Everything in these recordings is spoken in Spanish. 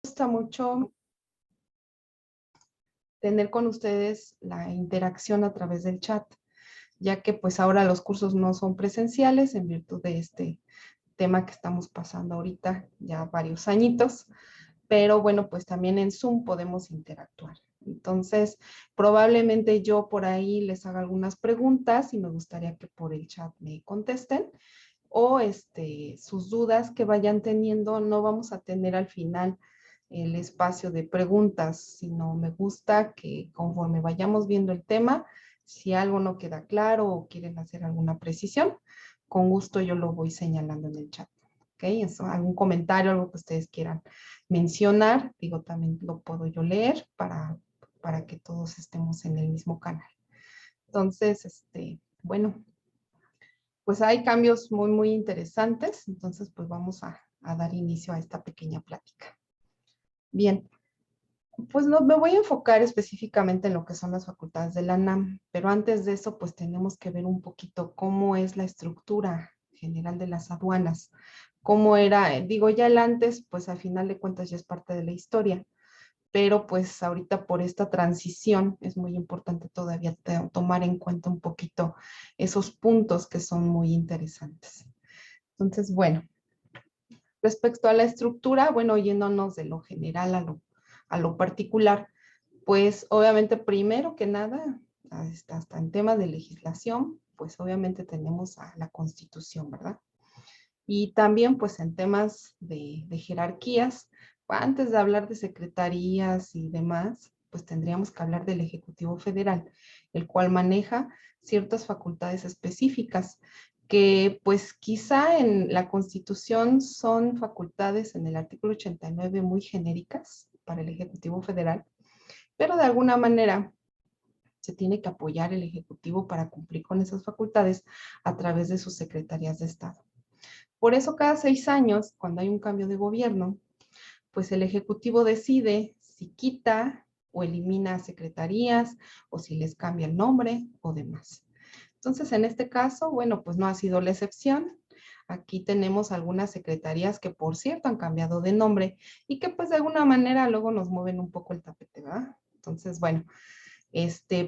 gusta mucho tener con ustedes la interacción a través del chat, ya que pues ahora los cursos no son presenciales en virtud de este tema que estamos pasando ahorita ya varios añitos, pero bueno, pues también en Zoom podemos interactuar. Entonces, probablemente yo por ahí les haga algunas preguntas y me gustaría que por el chat me contesten o sus dudas que vayan teniendo. No vamos a tener al final el espacio de preguntas, sino me gusta que conforme vayamos viendo el tema, si algo no queda claro o quieren hacer alguna precisión, con gusto yo lo voy señalando en el chat. ¿Ok? Eso, algún comentario, algo que ustedes quieran mencionar, digo, también lo puedo yo leer para que todos estemos en el mismo canal. Entonces, bueno, pues hay cambios muy, muy interesantes. Entonces, pues vamos a dar inicio a esta pequeña plática. Bien, pues no, me voy a enfocar específicamente en lo que son las facultades de la UNAM, pero antes de eso, pues tenemos que ver un poquito cómo es la estructura general de las aduanas, cómo era, digo, ya el antes, pues al final de cuentas ya es parte de la historia, pero pues ahorita por esta transición es muy importante todavía tomar en cuenta un poquito esos puntos que son muy interesantes. Entonces, bueno, respecto a la estructura, bueno, yéndonos de lo general a lo particular, pues obviamente primero que nada, hasta en temas de legislación, pues obviamente tenemos a la Constitución, ¿verdad? Y también pues en temas de jerarquías, antes de hablar de secretarías y demás, pues tendríamos que hablar del Ejecutivo Federal, el cual maneja ciertas facultades específicas que pues quizá en la Constitución son facultades en el artículo 89 muy genéricas para el Ejecutivo Federal, pero de alguna manera se tiene que apoyar el Ejecutivo para cumplir con esas facultades a través de sus secretarías de Estado. Por eso cada 6 años, cuando hay un cambio de gobierno, pues el Ejecutivo decide si quita o elimina secretarías o si les cambia el nombre o demás. Entonces, en este caso, bueno, pues no ha sido la excepción. Aquí tenemos algunas secretarías que, por cierto, han cambiado de nombre y que pues de alguna manera luego nos mueven un poco el tapete, ¿verdad? Entonces, bueno,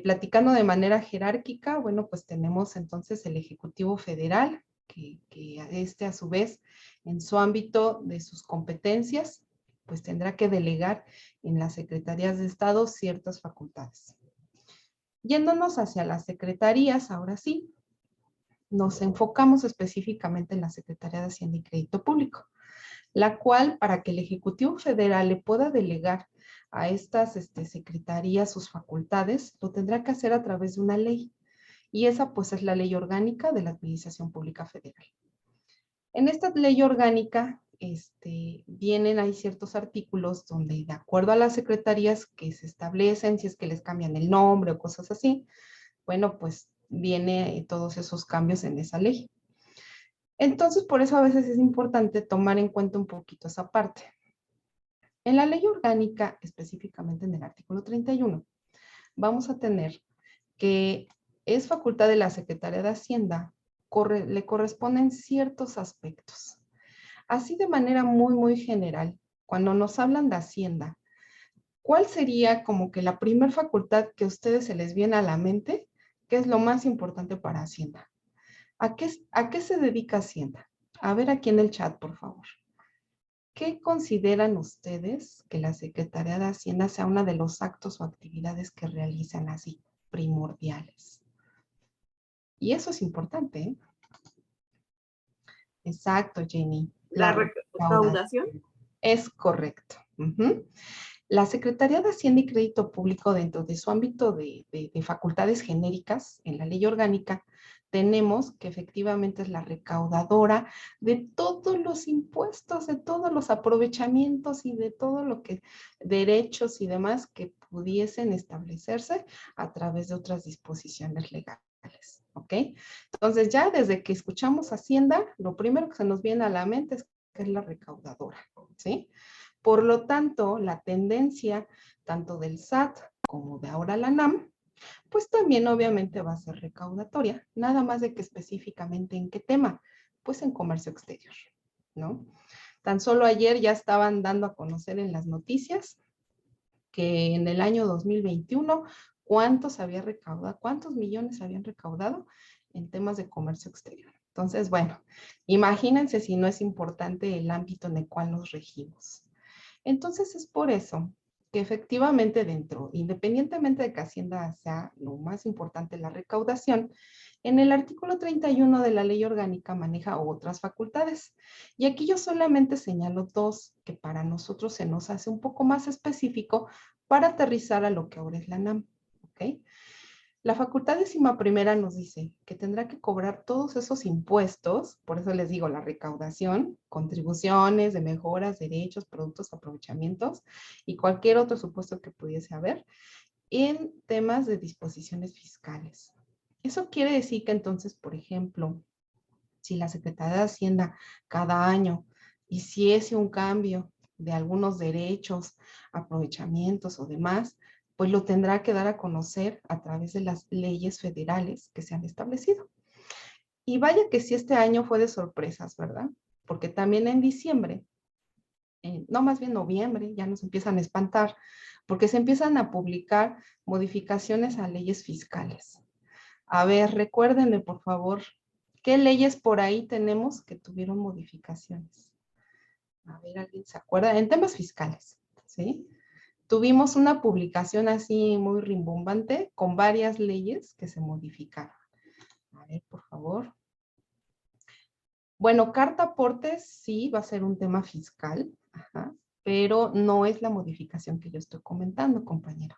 platicando de manera jerárquica, bueno, pues tenemos entonces el Ejecutivo Federal, que a su vez, en su ámbito de sus competencias, pues tendrá que delegar en las secretarías de Estado ciertas facultades. Yéndonos hacia las secretarías, ahora sí, nos enfocamos específicamente en la Secretaría de Hacienda y Crédito Público, la cual, para que el Ejecutivo Federal le pueda delegar a estas secretarías sus facultades, lo tendrá que hacer a través de una ley. Y esa pues es la Ley Orgánica de la Administración Pública Federal. En esta ley orgánica vienen, hay ciertos artículos donde de acuerdo a las secretarías que se establecen, si es que les cambian el nombre o cosas así, bueno, pues viene todos esos cambios en esa ley. Entonces, por eso a veces es importante tomar en cuenta un poquito esa parte. En la ley orgánica, específicamente en el artículo 31, vamos a tener que es facultad de la Secretaría de Hacienda, le corresponden ciertos aspectos. Así de manera muy, muy general, cuando nos hablan de Hacienda, ¿cuál sería como que la primer facultad que a ustedes se les viene a la mente? ¿Qué es lo más importante para Hacienda? ¿A qué se dedica Hacienda? A ver aquí en el chat, por favor. ¿Qué consideran ustedes que la Secretaría de Hacienda sea uno de los actos o actividades que realizan así, primordiales? Y eso es importante, ¿eh? Exacto, Jenny. La La recaudación. recaudación. Es correcto. La Secretaría de Hacienda y Crédito Público, dentro de su ámbito de facultades genéricas en la ley orgánica, tenemos que efectivamente es la recaudadora de todos los impuestos, de todos los aprovechamientos y de todo lo que derechos y demás que pudiesen establecerse a través de otras disposiciones legales. ¿Ok? Entonces ya desde que escuchamos Hacienda, lo primero que se nos viene a la mente es que es la recaudadora, ¿sí? Por lo tanto, la tendencia tanto del SAT como de ahora la NAM, pues también obviamente va a ser recaudatoria, nada más de que específicamente en qué tema, pues en comercio exterior, ¿no? Tan solo ayer ya estaban dando a conocer en las noticias que en el año 2021, ¿cuántos millones habían recaudado en temas de comercio exterior? Entonces, bueno, imagínense si no es importante el ámbito en el cual nos regimos. Entonces, es por eso que efectivamente independientemente de que Hacienda sea lo más importante la recaudación, en el artículo 31 de la Ley Orgánica maneja otras facultades. Y aquí yo solamente señalo dos que para nosotros se nos hace un poco más específico para aterrizar a lo que ahora es la NAM. ¿Ok? La facultad 11ª nos dice que tendrá que cobrar todos esos impuestos, por eso les digo la recaudación, contribuciones de mejoras, derechos, productos, aprovechamientos y cualquier otro supuesto que pudiese haber en temas de disposiciones fiscales. Eso quiere decir que entonces, por ejemplo, si la Secretaría de Hacienda cada año hiciese un cambio de algunos derechos, aprovechamientos o demás, pues lo tendrá que dar a conocer a través de las leyes federales que se han establecido. Y vaya que si este año fue de sorpresas, ¿verdad? Porque también en diciembre, no más bien noviembre, ya nos empiezan a espantar, porque se empiezan a publicar modificaciones a leyes fiscales. A ver, recuérdenme, por favor, ¿qué leyes por ahí tenemos que tuvieron modificaciones? A ver, ¿alguien se acuerda? En temas fiscales, ¿sí? Tuvimos una publicación así muy rimbombante con varias leyes que se modificaron. A ver, por favor. Bueno, carta aportes sí va a ser un tema fiscal, ajá, pero no es la modificación que yo estoy comentando, compañero.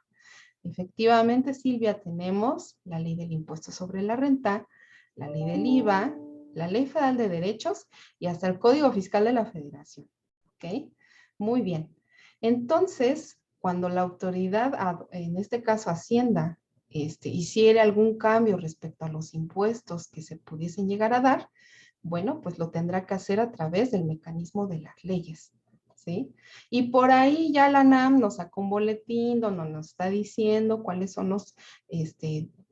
Efectivamente, Silvia, tenemos la ley del impuesto sobre la renta, la ley del IVA, la ley federal de derechos y hasta el Código Fiscal de la Federación. ¿Ok? Muy bien. Entonces, cuando la autoridad, en este caso Hacienda, hiciera algún cambio respecto a los impuestos que se pudiesen llegar a dar, bueno, pues lo tendrá que hacer a través del mecanismo de las leyes. ¿Sí? Y por ahí ya la NAM nos sacó un boletín donde nos está diciendo cuáles son los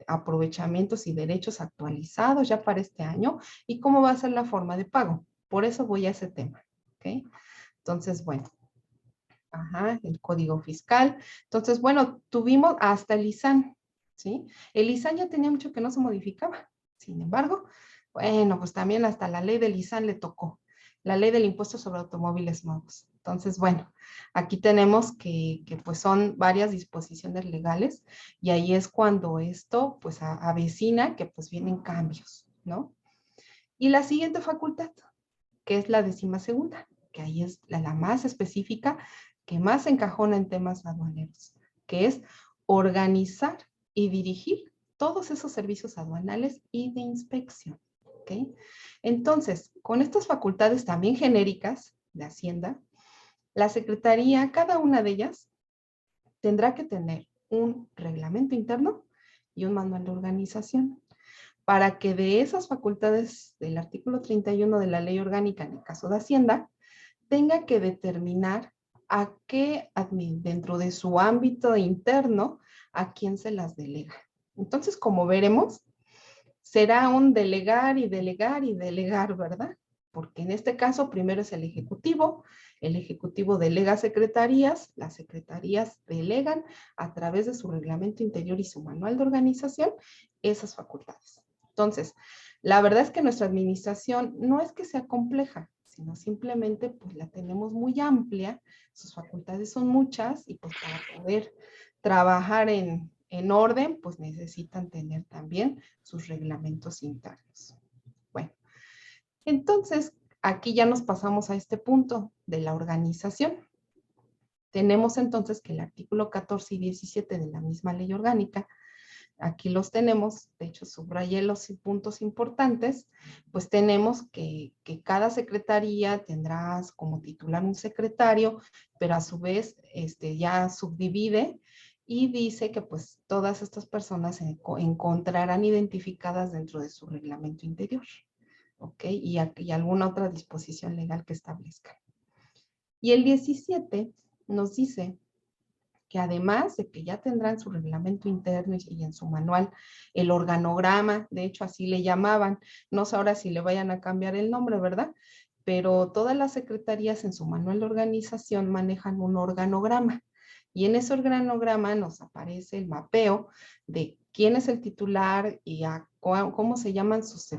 aprovechamientos y derechos actualizados ya para este año y cómo va a ser la forma de pago. Por eso voy a ese tema. ¿Ok? Entonces, bueno. Ajá, el código fiscal. Entonces, bueno, tuvimos hasta el ISAN. ¿Sí? El ISAN ya tenía mucho que no se modificaba. Sin embargo, bueno, pues también hasta la ley del ISAN le tocó. La ley del impuesto sobre automóviles nuevos. Entonces, bueno, aquí tenemos que pues son varias disposiciones legales y ahí es cuando esto pues avecina que pues vienen cambios, ¿no? Y la siguiente facultad, que es la 12ª, que ahí es la más específica, que más encajona en temas aduaneros, que es organizar y dirigir todos esos servicios aduanales y de inspección. ¿Ok? Entonces, con estas facultades también genéricas de Hacienda, la Secretaría, cada una de ellas, tendrá que tener un reglamento interno y un manual de organización para que de esas facultades del artículo 31 de la Ley Orgánica, en el caso de Hacienda, tenga que determinar a qué, dentro de su ámbito interno, a quién se las delega. Entonces, como veremos, será un delegar y delegar y delegar, ¿verdad? Porque en este caso primero es el Ejecutivo delega secretarías, las secretarías delegan a través de su reglamento interior y su manual de organización esas facultades. Entonces, la verdad es que nuestra administración no es que sea compleja, sino simplemente pues la tenemos muy amplia, sus facultades son muchas y pues para poder trabajar en orden, pues necesitan tener también sus reglamentos internos. Bueno, entonces aquí ya nos pasamos a este punto de la organización. Tenemos entonces que el artículo 14 y 17 de la misma ley orgánica, aquí los tenemos, de hecho subrayé los puntos importantes, pues tenemos que cada secretaría tendrá como titular un secretario, pero a su vez ya subdivide y dice que pues todas estas personas se encontrarán identificadas dentro de su reglamento interior, ¿ok? Y alguna otra disposición legal que establezca. Y el 17 nos dice que además de que ya tendrán su reglamento interno y en su manual el organograma, de hecho así le llamaban, no sé ahora si le vayan a cambiar el nombre, ¿verdad? pero todas las secretarías en su manual de organización manejan un organograma. Y en ese organograma nos aparece el mapeo de quién es el titular y cómo se llaman sus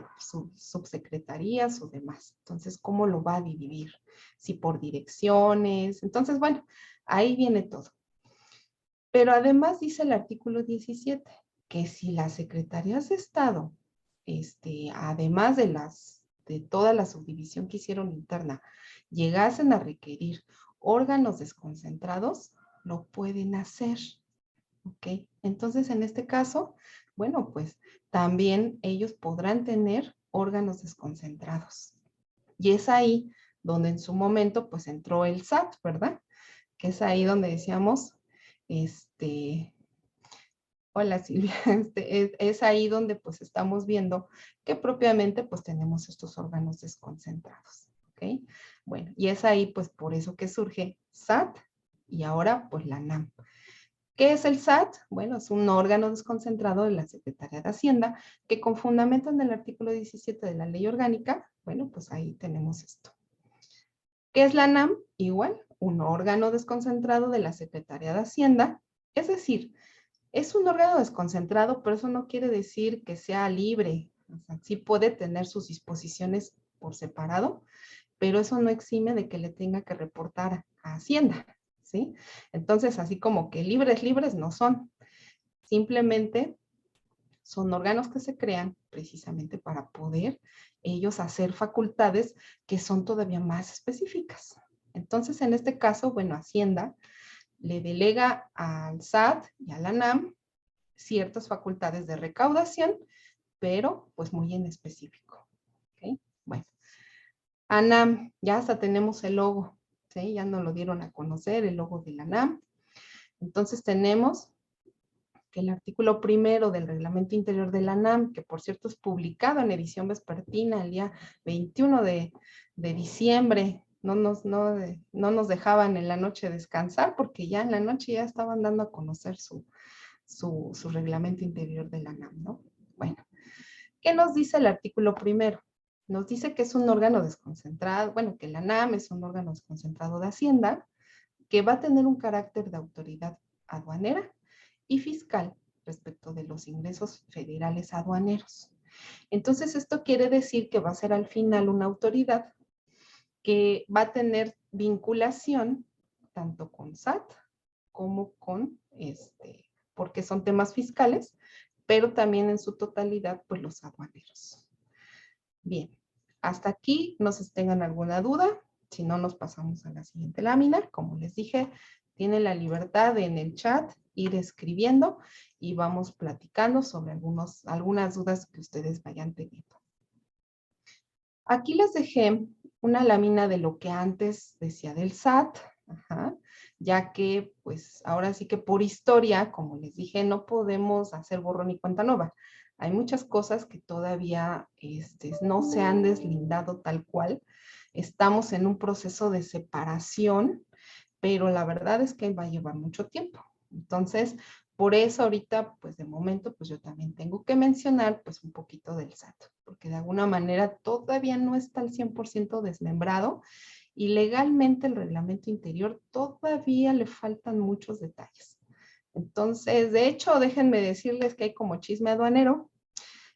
subsecretarías o demás. Entonces, cómo lo va a dividir, si por direcciones. Entonces, bueno, ahí viene todo. Pero además dice el artículo 17 que si las secretarías de Estado, además de toda la subdivisión que hicieron interna, llegasen a requerir órganos desconcentrados, lo pueden hacer. ¿Ok? Entonces, en este caso, bueno, pues también ellos podrán tener órganos desconcentrados. Y es ahí donde en su momento, pues entró el SAT, ¿verdad? Que es ahí donde decíamos, hola Silvia, es ahí donde pues estamos viendo que propiamente pues tenemos estos órganos desconcentrados, ¿ok? Bueno, y es ahí pues por eso que surge SAT y ahora pues la NAM. ¿Qué es el SAT? Bueno, es un órgano desconcentrado de la Secretaría de Hacienda que con fundamento en el artículo 17 de la Ley Orgánica, bueno, pues ahí tenemos esto. ¿Qué es la NAM? Igual, un órgano desconcentrado de la Secretaría de Hacienda, es decir, es un órgano desconcentrado, pero eso no quiere decir que sea libre. O sea, sí puede tener sus disposiciones por separado, pero eso no exime de que le tenga que reportar a Hacienda, ¿sí? Entonces, así como que libres no son. Simplemente son órganos que se crean precisamente para poder ellos hacer facultades que son todavía más específicas. Entonces, en este caso, bueno, Hacienda le delega al SAT y a la NAM ciertas facultades de recaudación, pero pues muy en específico. ¿Okay? Bueno, ANAM, ya hasta tenemos el logo, ¿sí? Ya nos lo dieron a conocer, el logo de la ANAM. Entonces tenemos que el artículo primero del reglamento interior de la ANAM, que por cierto es publicado en edición vespertina el día 21 de diciembre, no nos dejaban en la noche descansar porque ya en la noche ya estaban dando a conocer su reglamento interior de la ANAM, ¿no? Bueno, ¿qué nos dice el artículo primero? Nos dice que es un órgano desconcentrado, bueno, que la ANAM es un órgano desconcentrado de Hacienda, que va a tener un carácter de autoridad aduanera y fiscal respecto de los ingresos federales aduaneros. Entonces, esto quiere decir que va a ser al final una autoridad que va a tener vinculación tanto con SAT como con porque son temas fiscales, pero también en su totalidad, pues los aduaneros. Bien, hasta aquí, no sé si tengan alguna duda, si no nos pasamos a la siguiente lámina. Como les dije, tienen la libertad de en el chat ir escribiendo y vamos platicando sobre algunas dudas que ustedes vayan teniendo. Aquí les dejé una lámina de lo que antes decía del SAT, ya que pues ahora sí que por historia, como les dije, no podemos hacer borrón y cuenta nueva. Hay muchas cosas que todavía no se han deslindado tal cual. Estamos en un proceso de separación, pero la verdad es que va a llevar mucho tiempo. Entonces, por eso ahorita, pues de momento, pues yo también tengo que mencionar pues un poquito del SAT, porque de alguna manera todavía no está al 100% desmembrado y legalmente el reglamento interior todavía le faltan muchos detalles. Entonces, de hecho, déjenme decirles que hay como chisme aduanero.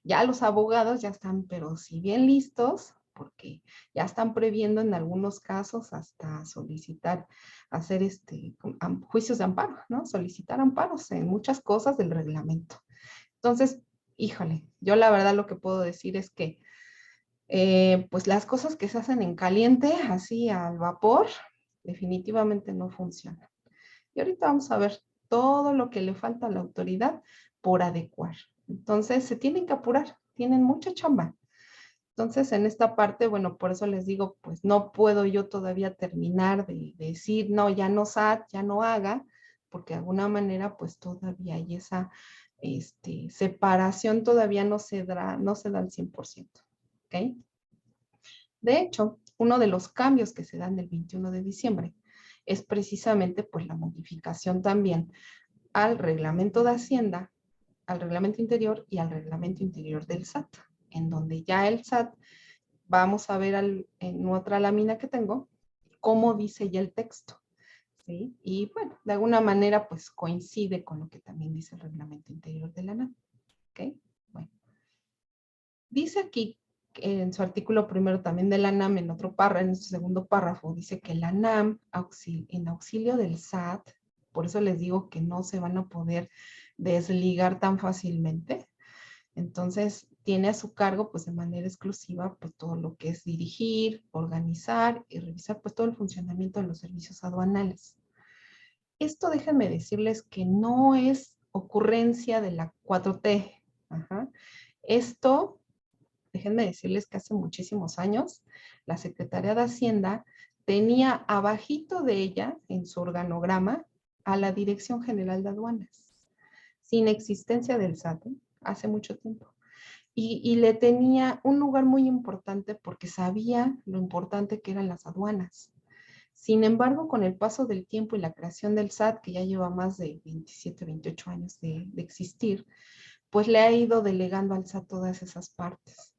Ya los abogados ya están, pero si bien listos, porque ya están previendo en algunos casos hasta solicitar, hacer juicios de amparo, ¿no? Solicitar amparos en muchas cosas del reglamento. Entonces, híjole, yo la verdad lo que puedo decir es que pues las cosas que se hacen en caliente, así al vapor, definitivamente no funcionan. Y ahorita vamos a ver todo lo que le falta a la autoridad por adecuar. Entonces, se tienen que apurar, tienen mucha chamba. Entonces, en esta parte, bueno, por eso les digo, pues no puedo yo todavía terminar de decir, no, ya no SAT, ya no haga, porque de alguna manera, pues todavía hay esa separación, todavía no se da al 100%. ¿Ok? De hecho, uno de los cambios que se dan el 21 de diciembre es precisamente pues la modificación también al reglamento de Hacienda, al reglamento interior y al reglamento interior del SAT, en donde ya el SAT vamos a ver en otra lámina que tengo cómo dice ya el texto, ¿sí? Y bueno, de alguna manera pues coincide con lo que también dice el reglamento interior de la NAM, ¿ok? Bueno, dice aquí en su artículo primero también de la NAM, en otro párrafo, en su segundo párrafo, dice que la NAM, en auxilio del SAT, por eso les digo que no se van a poder desligar tan fácilmente. Entonces, tiene a su cargo, pues, de manera exclusiva, pues, todo lo que es dirigir, organizar y revisar, pues, todo el funcionamiento de los servicios aduanales. Esto déjenme decirles que no es ocurrencia de la 4T. Ajá. Esto, déjenme decirles que hace muchísimos años, la Secretaría de Hacienda tenía abajito de ella, en su organograma, a la Dirección General de Aduanas, sin existencia del SAT, hace mucho tiempo. Y le tenía un lugar muy importante porque sabía lo importante que eran las aduanas. Sin embargo, con el paso del tiempo y la creación del SAT, que ya lleva más de 27, 28 años de existir, pues le ha ido delegando al SAT todas esas partes.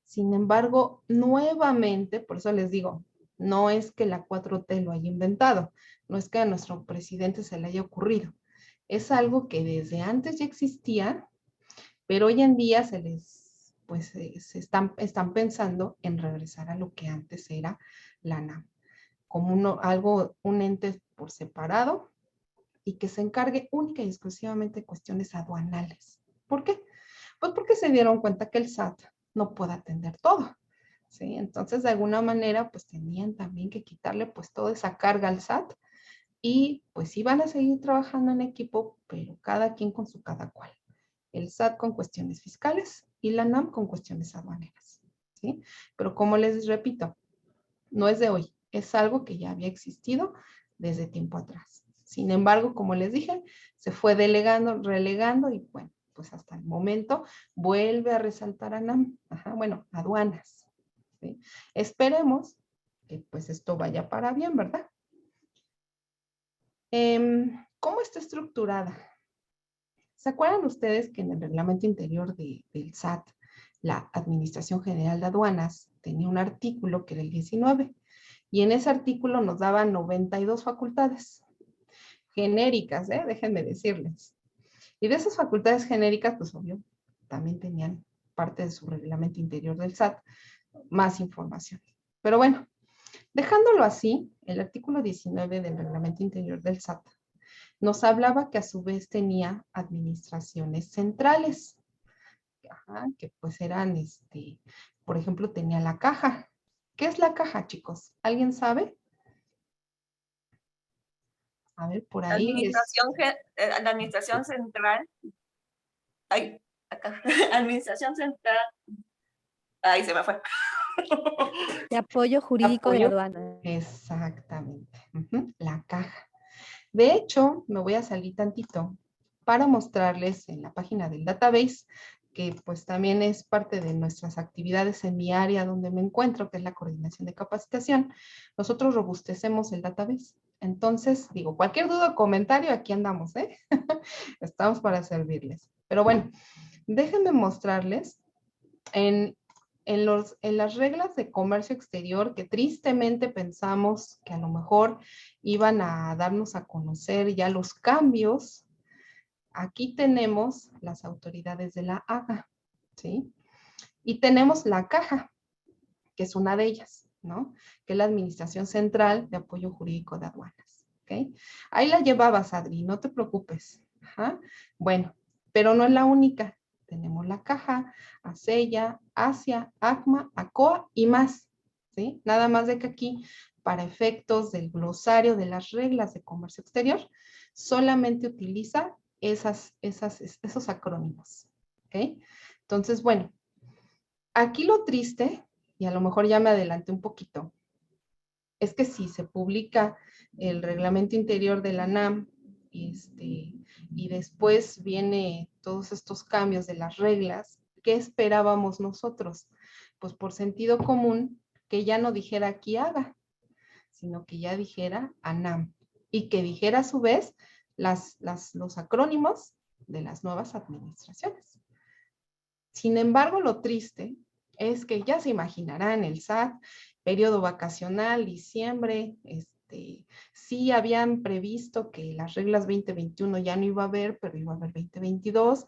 Sin embargo, nuevamente, por eso les digo, no es que la 4T lo haya inventado, no es que a nuestro presidente se le haya ocurrido. Es algo que desde antes ya existía, pero hoy en día se están pensando en regresar a lo que antes era la NAM, como un ente por separado y que se encargue única y exclusivamente de cuestiones aduanales. ¿Por qué? Pues porque se dieron cuenta que el SAT no puede atender todo, ¿sí? Entonces, de alguna manera, pues tenían también que quitarle pues toda esa carga al SAT y pues iban a seguir trabajando en equipo, pero cada quien con su cada cual. El SAT con cuestiones fiscales y la NAM con cuestiones aduaneras, ¿sí? Pero como les repito, no es de hoy, es algo que ya había existido desde tiempo atrás. Sin embargo, como les dije, se fue delegando, relegando y bueno, pues hasta el momento vuelve a resaltar a NAM, bueno, aduanas, ¿sí? Esperemos que pues esto vaya para bien, ¿verdad? ¿Cómo está estructurada? ¿Se acuerdan ustedes que en el reglamento interior del SAT, la Administración General de Aduanas tenía un artículo que era el 19? Y en ese artículo nos daba 92 facultades genéricas, déjenme decirles. Y de esas facultades genéricas, pues obvio, también tenían parte de su reglamento interior del SAT, más información. Pero bueno, dejándolo así, el artículo 19 del reglamento interior del SAT nos hablaba que a su vez tenía administraciones centrales, que pues eran, por ejemplo, tenía la caja. ¿Qué es la caja, chicos? ¿Alguien sabe? A ver, por ahí la administración central. Ay, acá. Administración central. Ahí se me fue. De apoyo jurídico de la aduana. Exactamente. La caja. De hecho, me voy a salir tantito para mostrarles en la página del database, que pues también es parte de nuestras actividades en mi área donde me encuentro, que es la coordinación de capacitación. Nosotros robustecemos el database. Entonces, digo, cualquier duda o comentario, aquí andamos, ¿eh? Estamos para servirles. Pero bueno, déjenme mostrarles en las reglas de comercio exterior que tristemente pensamos que a lo mejor iban a darnos a conocer ya los cambios. Aquí tenemos las autoridades de la AGA, ¿sí? Y tenemos la caja, que es una de ellas, ¿no? Que es la Administración Central de Apoyo Jurídico de Aduanas, ¿ok? Ahí la llevabas, Adri, no te preocupes. Ajá. Bueno, pero no es la única. Tenemos la caja, ASEA, ASIA, ACMA, ACOA y más, ¿sí? Nada más de que aquí, para efectos del glosario de las reglas de comercio exterior, solamente utiliza esos acrónimos, ¿ok? Entonces, bueno, aquí lo triste, y a lo mejor ya me adelanté un poquito, es que si se publica el reglamento interior de la NAM, y después viene todos estos cambios de las reglas, ¿qué esperábamos nosotros? Pues por sentido común, que ya no dijera aquí haga, sino que ya dijera ANAM, y que dijera a su vez los acrónimos de las nuevas administraciones. Sin embargo, lo triste es que ya se imaginarán el SAT, periodo vacacional, diciembre, sí habían previsto que las reglas 2021 ya no iba a haber, pero iba a haber 2022,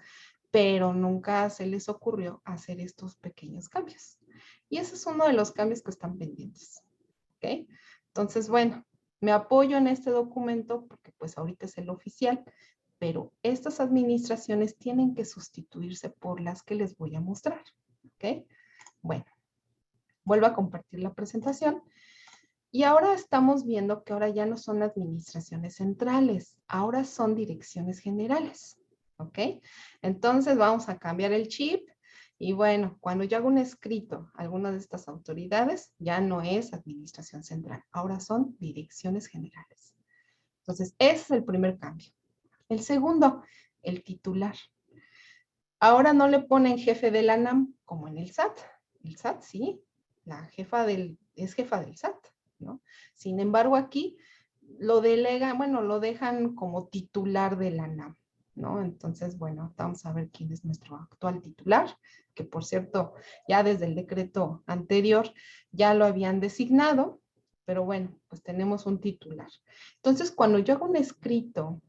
pero nunca se les ocurrió hacer estos pequeños cambios. Y ese es uno de los cambios que están pendientes. ¿Ok? Entonces, bueno, me apoyo en este documento porque pues ahorita es el oficial, pero estas administraciones tienen que sustituirse por las que les voy a mostrar. ¿Ok? Bueno, vuelvo a compartir la presentación. Y ahora estamos viendo que ahora ya no son administraciones centrales, ahora son direcciones generales. ¿Ok? Entonces vamos a cambiar el chip. Y bueno, cuando yo hago un escrito a alguna de estas autoridades, ya no es administración central, ahora son direcciones generales. Entonces, ese es el primer cambio. El segundo, el titular. Ahora no le ponen jefe de la ANAM como en el SAT. El SAT sí, la jefa es jefa del SAT, ¿no? Sin embargo, aquí lo delegan, bueno, lo dejan como titular de la ANAM, ¿no? Entonces, bueno, vamos a ver quién es nuestro actual titular, que por cierto, ya desde el decreto anterior ya lo habían designado, pero bueno, pues tenemos un titular. Entonces, cuando yo hago un escrito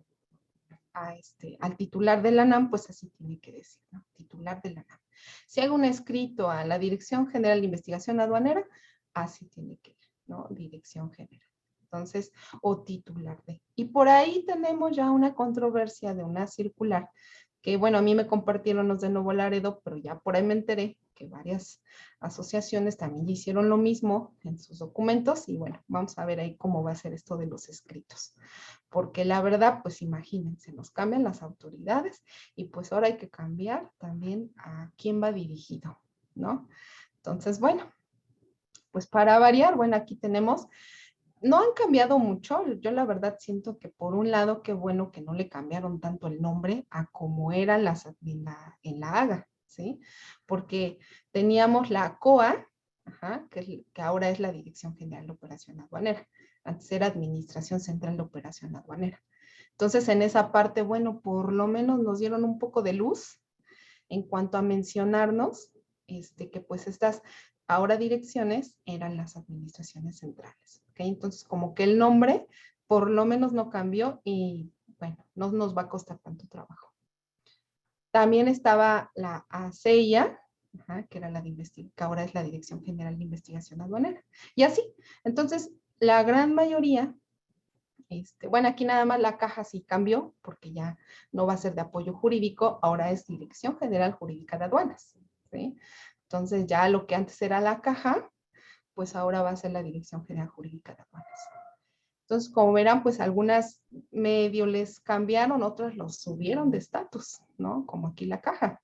al titular de la ANAM, pues así tiene que decir, ¿no? Titular de la ANAM. Si hago un escrito a la Dirección General de Investigación Aduanera, así tiene que ir, ¿no? Dirección General. Entonces, o titular de. Y por ahí tenemos ya una controversia de una circular que, bueno, a mí me compartieron los de Nuevo Laredo, pero ya por ahí me enteré que varias asociaciones también hicieron lo mismo en sus documentos y bueno, vamos a ver ahí cómo va a ser esto de los escritos. Porque la verdad, pues imagínense, nos cambian las autoridades y pues ahora hay que cambiar también a quién va dirigido, ¿no? Entonces, bueno, pues para variar, bueno, aquí tenemos, no han cambiado mucho, yo la verdad siento que por un lado, qué bueno que no le cambiaron tanto el nombre a como eran en la AGA, ¿sí? Porque teníamos la COA, ajá, que ahora es la Dirección General de Operación Aduanera, antes era Administración Central de Operación Aduanera. Entonces, en esa parte, bueno, por lo menos nos dieron un poco de luz en cuanto a mencionarnos que pues estas ahora direcciones eran las administraciones centrales. ¿Okay? Entonces, como que el nombre por lo menos no cambió y bueno, no nos va a costar tanto trabajo. También estaba la ACEIA, que era que ahora es la Dirección General de Investigación Aduanera. Y así, entonces, la gran mayoría, bueno, aquí nada más la caja sí cambió, porque ya no va a ser de apoyo jurídico, ahora es Dirección General Jurídica de Aduanas, ¿sí? Entonces, ya lo que antes era la caja, pues ahora va a ser la Dirección General Jurídica de Aduanas. Entonces, como verán, pues algunas medio les cambiaron, otras los subieron de estatus, ¿no? Como aquí la caja.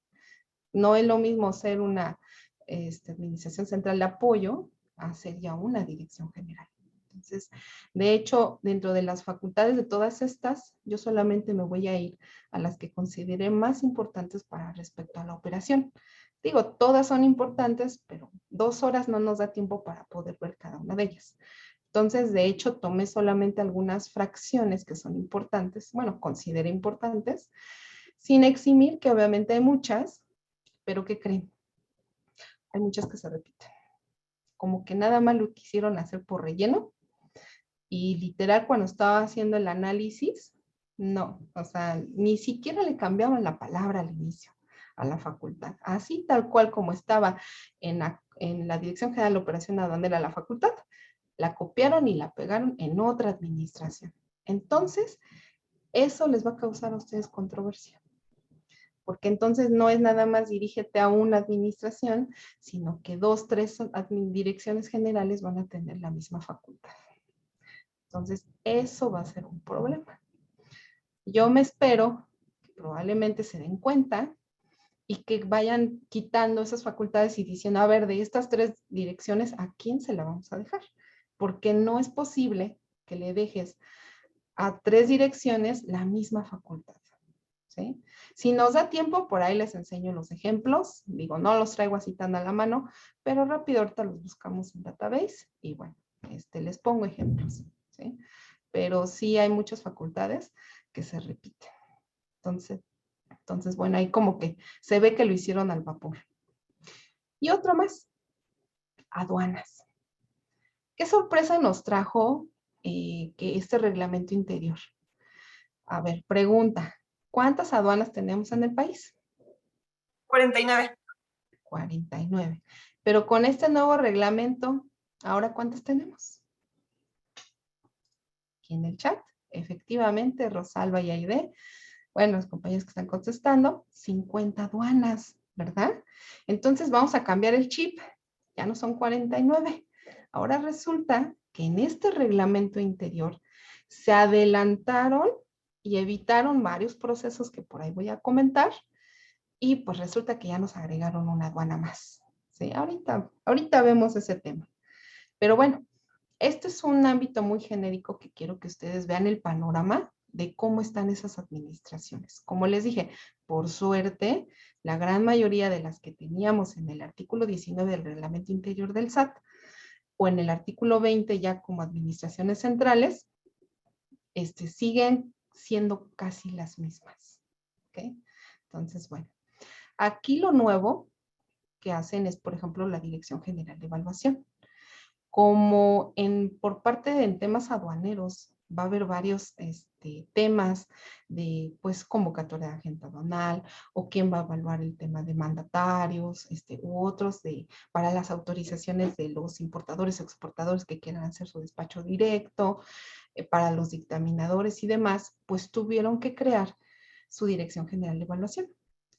No es lo mismo ser una administración central de apoyo a ser ya una dirección general. Entonces, de hecho, dentro de las facultades de todas estas, yo solamente me voy a ir a las que consideré más importantes para respecto a la operación. Digo, todas son importantes, pero 2 horas no nos da tiempo para poder ver cada una de ellas. Entonces, de hecho, tomé solamente algunas fracciones que son importantes, bueno, consideré importantes, sin eximir que obviamente hay muchas, pero ¿qué creen? Hay muchas que se repiten. Como que nada más lo quisieron hacer por relleno y literal cuando estaba haciendo el análisis, no, o sea, ni siquiera le cambiaban la palabra al inicio a la facultad. Así tal cual como estaba en la Dirección General de Operación Aduanera la facultad, la copiaron y la pegaron en otra administración. Entonces, eso les va a causar a ustedes controversia. Porque entonces no es nada más dirígete a una administración, sino que 2, 3 direcciones generales van a tener la misma facultad. Entonces, eso va a ser un problema. Yo me espero que probablemente se den cuenta y que vayan quitando esas facultades y diciendo, a ver, de estas 3 direcciones, ¿a quién se la vamos a dejar? Porque no es posible que le dejes a 3 direcciones la misma facultad. ¿Sí? Si nos da tiempo, por ahí les enseño los ejemplos. Digo, no los traigo así tan a la mano, pero rápido ahorita los buscamos en database y bueno, les pongo ejemplos. ¿Sí? Pero sí hay muchas facultades que se repiten. Entonces, bueno, ahí como que se ve que lo hicieron al vapor. Y otro más, aduanas. ¿Qué sorpresa nos trajo que este reglamento interior? A ver, pregunta, ¿cuántas aduanas tenemos en el país? 49. 49. Pero con este nuevo reglamento, ¿ahora cuántas tenemos? Aquí en el chat, efectivamente, Rosalba y Aide, bueno, los compañeros que están contestando, 50 aduanas, ¿verdad? Entonces vamos a cambiar el chip, ya no son 49. Ahora resulta que en este reglamento interior se adelantaron y evitaron varios procesos que por ahí voy a comentar, y pues resulta que ya nos agregaron una aduana más. Sí, ahorita vemos ese tema. Pero bueno, este es un ámbito muy genérico que quiero que ustedes vean el panorama de cómo están esas administraciones. Como les dije, por suerte, la gran mayoría de las que teníamos en el artículo 19 del Reglamento Interior del SAT o en el artículo 20 ya como administraciones centrales, siguen siendo casi las mismas. ¿Ok? Entonces, bueno, aquí lo nuevo que hacen es, por ejemplo, la Dirección General de Evaluación. Como por parte de temas aduaneros va a haber varios temas de pues convocatoria de agente aduanal o quién va a evaluar el tema de mandatarios u otros para las autorizaciones de los importadores o exportadores que quieran hacer su despacho directo, para los dictaminadores y demás, pues tuvieron que crear su Dirección General de Evaluación.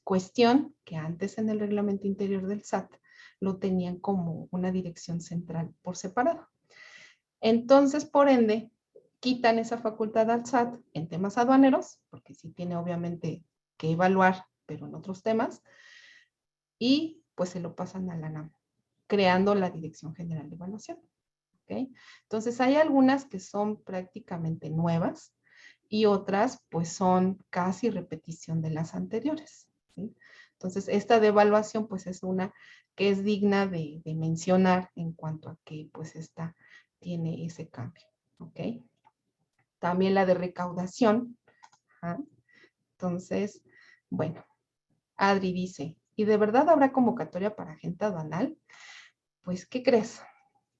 Cuestión que antes en el reglamento interior del SAT lo tenían como una dirección central por separado. Entonces, por ende, quitan esa facultad al SAT en temas aduaneros, porque sí tiene obviamente que evaluar, pero en otros temas, y pues se lo pasan a la NAM, creando la Dirección General de Evaluación. ¿Okay? Entonces, hay algunas que son prácticamente nuevas y otras pues son casi repetición de las anteriores. ¿Sí? Entonces, esta de evaluación pues es una que es digna de mencionar en cuanto a que pues esta tiene ese cambio. ¿Ok? También la de recaudación. ¿Ah? Entonces, bueno, Adri dice, ¿y de verdad habrá convocatoria para agente aduanal? Pues, ¿qué crees?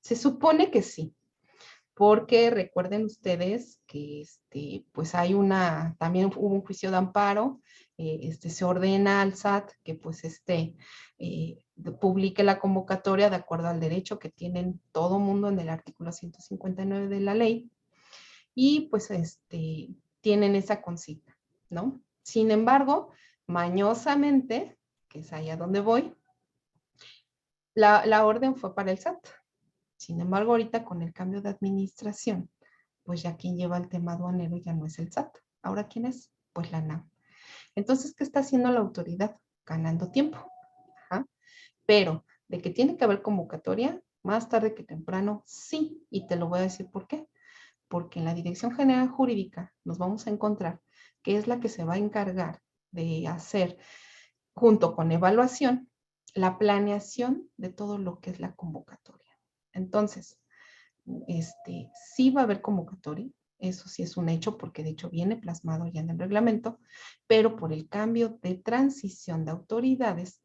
Se supone que sí. Porque recuerden ustedes que pues hay también hubo un juicio de amparo, se ordena al SAT que pues publique la convocatoria de acuerdo al derecho que tienen todo mundo en el artículo 159 de la ley, y pues tienen esa consigna, ¿no? Sin embargo, mañosamente, que es ahí a donde voy, la orden fue para el SAT. Sin embargo, ahorita con el cambio de administración, pues ya quien lleva el tema aduanero ya no es el SAT. ¿Ahora quién es? Pues la NAM. Entonces, ¿qué está haciendo la autoridad? Ganando tiempo. Ajá. Pero de que tiene que haber convocatoria, más tarde que temprano, sí. Y te lo voy a decir por qué. Porque en la Dirección General Jurídica nos vamos a encontrar que es la que se va a encargar de hacer, junto con evaluación, la planeación de todo lo que es la convocatoria. Entonces, sí va a haber convocatoria, eso sí es un hecho porque de hecho viene plasmado ya en el reglamento, pero por el cambio de transición de autoridades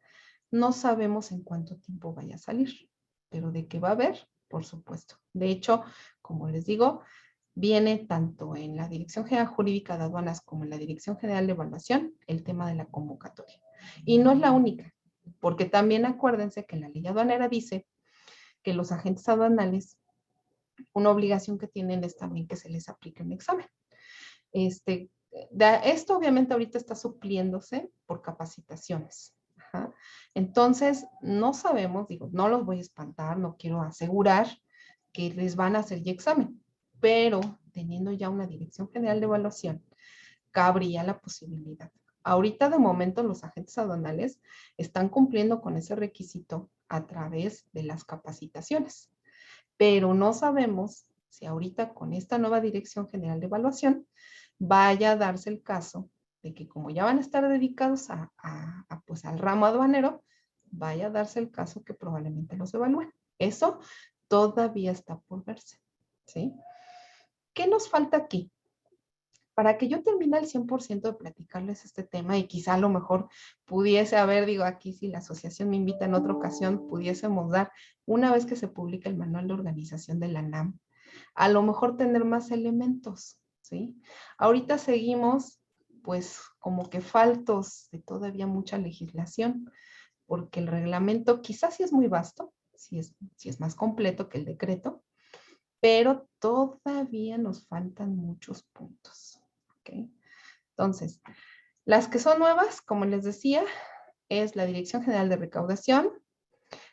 no sabemos en cuánto tiempo vaya a salir, pero de que va a haber, por supuesto. De hecho, como les digo, viene tanto en la Dirección General Jurídica de Aduanas como en la Dirección General de Evaluación el tema de la convocatoria. Y no es la única, porque también acuérdense que la ley aduanera dice que los agentes aduanales, una obligación que tienen es también que se les aplique un examen. Esto obviamente ahorita está supliéndose por capacitaciones. Ajá. Entonces, no sabemos, digo, no los voy a espantar, no quiero asegurar que les van a hacer ya examen, pero teniendo ya una Dirección General de Evaluación, cabría la posibilidad. Ahorita de momento los agentes aduanales están cumpliendo con ese requisito a través de las capacitaciones, pero no sabemos si ahorita con esta nueva Dirección General de Evaluación vaya a darse el caso de que como ya van a estar dedicados pues al ramo aduanero, vaya a darse el caso que probablemente los evalúen. Eso todavía está por verse, ¿sí? ¿Qué nos falta aquí? para que yo termine al 100% de platicarles este tema y quizá a lo mejor pudiese haber, digo aquí si la asociación me invita en otra ocasión, pudiésemos dar, una vez que se publique el manual de organización de la NAM, a lo mejor tener más elementos, ¿sí? Ahorita seguimos pues como que faltos de todavía mucha legislación, porque el reglamento quizás sí es muy vasto, sí es más completo que el decreto, pero todavía nos faltan muchos puntos. ¿Okay? Entonces, las que son nuevas, como les decía, es la Dirección General de Recaudación,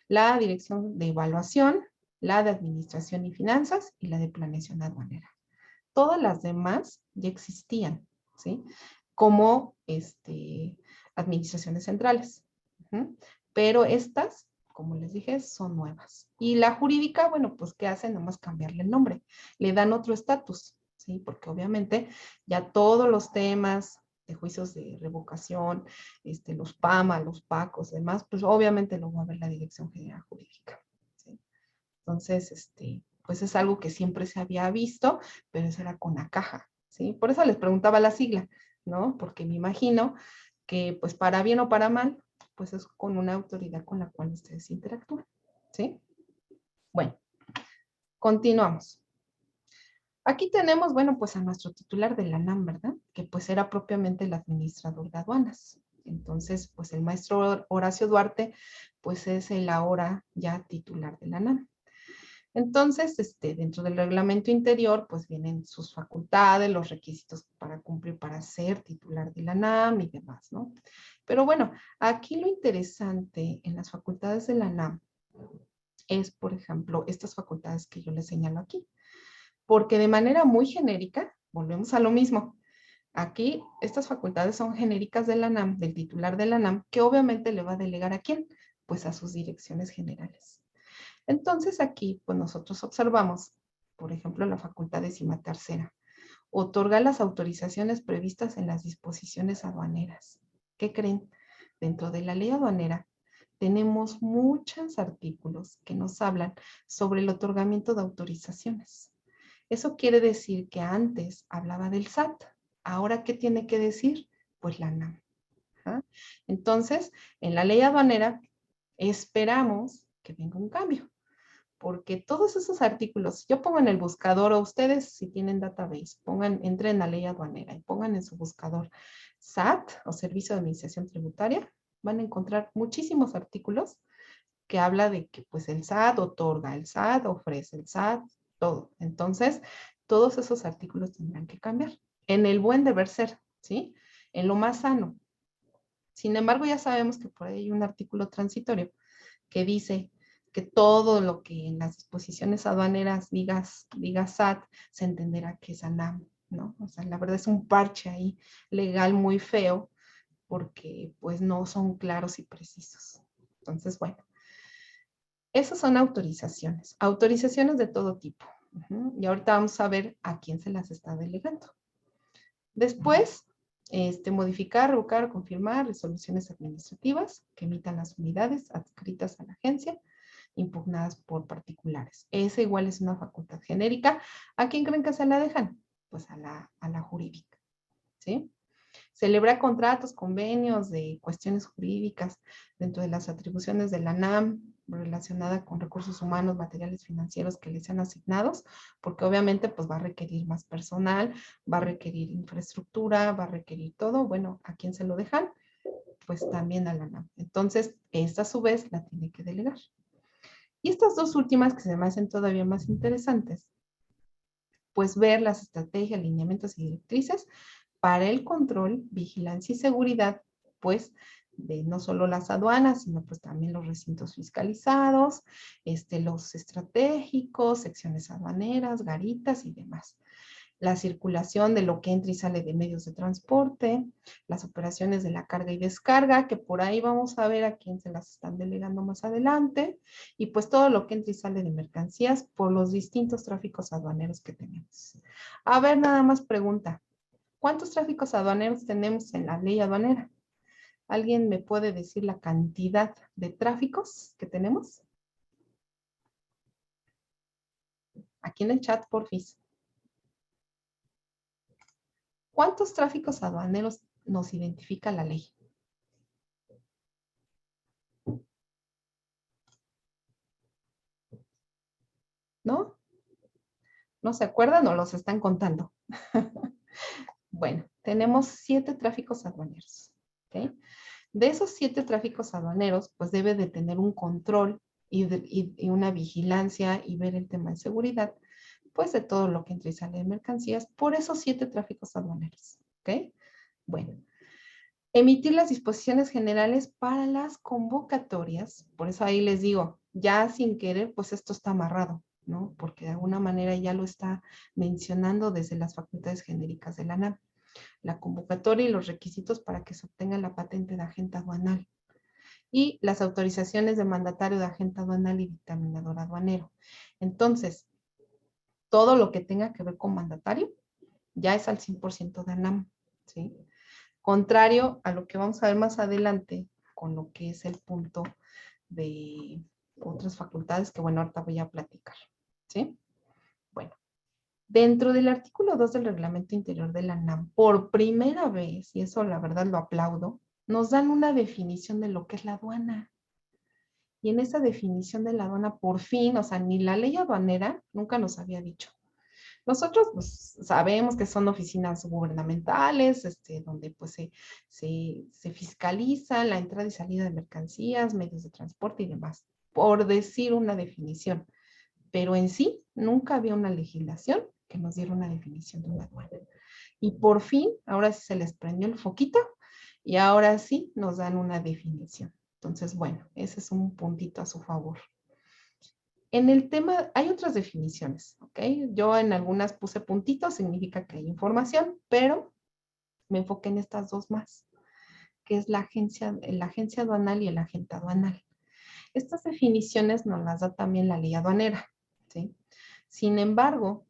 la Dirección de Evaluación, la de Administración y Finanzas y la de Planeación Aduanera. Todas las demás ya existían, ¿sí? Como administraciones centrales. Pero estas, como les dije, son nuevas. Y la jurídica, bueno, pues ¿qué hacen? Nomás cambiarle el nombre. Le dan otro estatus, ¿sí? Porque obviamente ya todos los temas de juicios de revocación, los PAMA, los PACOS, demás, pues obviamente lo va a ver la Dirección General Jurídica, ¿sí? Entonces, pues es algo que siempre se había visto, pero eso era con la caja, ¿sí? Por eso les preguntaba la sigla, ¿no? Porque me imagino que, pues para bien o para mal, pues es con una autoridad con la cual ustedes interactúan, ¿sí? Bueno, continuamos. Aquí tenemos, bueno, pues a nuestro titular de la NAM, ¿verdad? Que pues era propiamente el administrador de aduanas. Entonces, pues el maestro Horacio Duarte, pues es el ahora ya titular de la NAM. Entonces, dentro del reglamento interior, pues vienen sus facultades, los requisitos para cumplir para ser titular de la NAM y demás, ¿no? Pero bueno, aquí lo interesante en las facultades de la NAM es, por ejemplo, estas facultades que yo les señalo aquí. Porque de manera muy genérica, volvemos a lo mismo. Aquí, estas facultades son genéricas de la NAM, del titular de la NAM, que obviamente le va a delegar ¿a quién? Pues a sus direcciones generales. Entonces aquí, pues nosotros observamos, por ejemplo, la facultad 13ª, otorga las autorizaciones previstas en las disposiciones aduaneras. ¿Qué creen? Dentro de la ley aduanera tenemos muchos artículos que nos hablan sobre el otorgamiento de autorizaciones. Eso quiere decir que antes hablaba del SAT. ¿Ahora qué tiene que decir? Pues la NAM. ¿Ah? Entonces, en la ley aduanera esperamos que venga un cambio, porque todos esos artículos, yo pongo en el buscador, o ustedes si tienen database, entren a ley aduanera y pongan en su buscador SAT o Servicio de Administración Tributaria, van a encontrar muchísimos artículos que habla de que pues el SAT otorga, el SAT ofrece, el SAT, todo. Entonces, todos esos artículos tendrán que cambiar. En el buen deber ser, ¿sí? En lo más sano. Sin embargo, ya sabemos que por ahí hay un artículo transitorio que dice que todo lo que en las disposiciones aduaneras diga SAT, se entenderá que es ANAM, ¿no? O sea, la verdad es un parche ahí legal muy feo porque pues no son claros y precisos. Entonces, bueno, esas son autorizaciones de todo tipo. Y ahorita vamos a ver a quién se las está delegando. Después, modificar, revocar, confirmar resoluciones administrativas que emitan las unidades adscritas a la agencia, impugnadas por particulares. Esa igual es una facultad genérica. ¿A quién creen que se la dejan? Pues a la jurídica, ¿sí? Celebrar contratos, convenios de cuestiones jurídicas dentro de las atribuciones de la NAM relacionada con recursos humanos, materiales financieros que les sean asignados, porque obviamente pues va a requerir más personal, va a requerir infraestructura, va a requerir todo. Bueno, ¿a quién se lo dejan? Pues también a la NAM. Entonces, esta a su vez la tiene que delegar. Y estas dos últimas que se me hacen todavía más interesantes, pues ver las estrategias, lineamientos y directrices para el control, vigilancia y seguridad, pues, de no solo las aduanas, sino pues también los recintos fiscalizados, los estratégicos, secciones aduaneras, garitas y demás. La circulación de lo que entra y sale de medios de transporte, las operaciones de la carga y descarga, que por ahí vamos a ver a quién se las están delegando más adelante, y pues todo lo que entra y sale de mercancías por los distintos tráficos aduaneros que tenemos. A ver, nada más pregunta. ¿Cuántos tráficos aduaneros tenemos en la ley aduanera? ¿Alguien me puede decir la cantidad de tráficos que tenemos? Aquí en el chat, porfis. ¿Cuántos tráficos aduaneros nos identifica la ley? ¿No? ¿No se acuerdan o los están contando? Bueno, tenemos 7 tráficos aduaneros. ¿Ok? De esos 7 tráficos aduaneros, pues debe de tener un control y una vigilancia y ver el tema de seguridad, pues de todo lo que entra y sale de mercancías, por esos 7 tráficos aduaneros. ¿Ok? Bueno, emitir las disposiciones generales para las convocatorias, por eso ahí les digo, ya sin querer, pues esto está amarrado, ¿no? Porque de alguna manera ya lo está mencionando desde las facultades genéricas de la ANAM. La convocatoria y los requisitos para que se obtenga la patente de agente aduanal y las autorizaciones de mandatario de agente aduanal y dictaminador aduanero. Entonces, todo lo que tenga que ver con mandatario ya es al 100% de ANAM, ¿sí? Contrario a lo que vamos a ver más adelante con lo que es el punto de otras facultades que, bueno, ahorita voy a platicar, ¿sí? Bueno, dentro del artículo 2 del reglamento interior de la ANAM, por primera vez, y eso la verdad lo aplaudo, nos dan una definición de lo que es la aduana. Y en esa definición de la aduana, por fin, o sea, ni la ley aduanera nunca nos había dicho. Nosotros pues, sabemos que son oficinas gubernamentales, donde pues se fiscaliza la entrada y salida de mercancías, medios de transporte y demás, por decir una definición. Pero en sí, nunca había una legislación que nos diera una definición de una aduana. Y por fin, ahora sí se les prendió el foquito y ahora sí nos dan una definición. Entonces, bueno, ese es un puntito a su favor. En el tema, hay otras definiciones, ¿ok? Yo en algunas puse puntitos, significa que hay información, pero me enfoqué en estas dos más, que es la agencia aduanal y el agente aduanal. Estas definiciones nos las da también la ley aduanera, ¿sí? Sin embargo,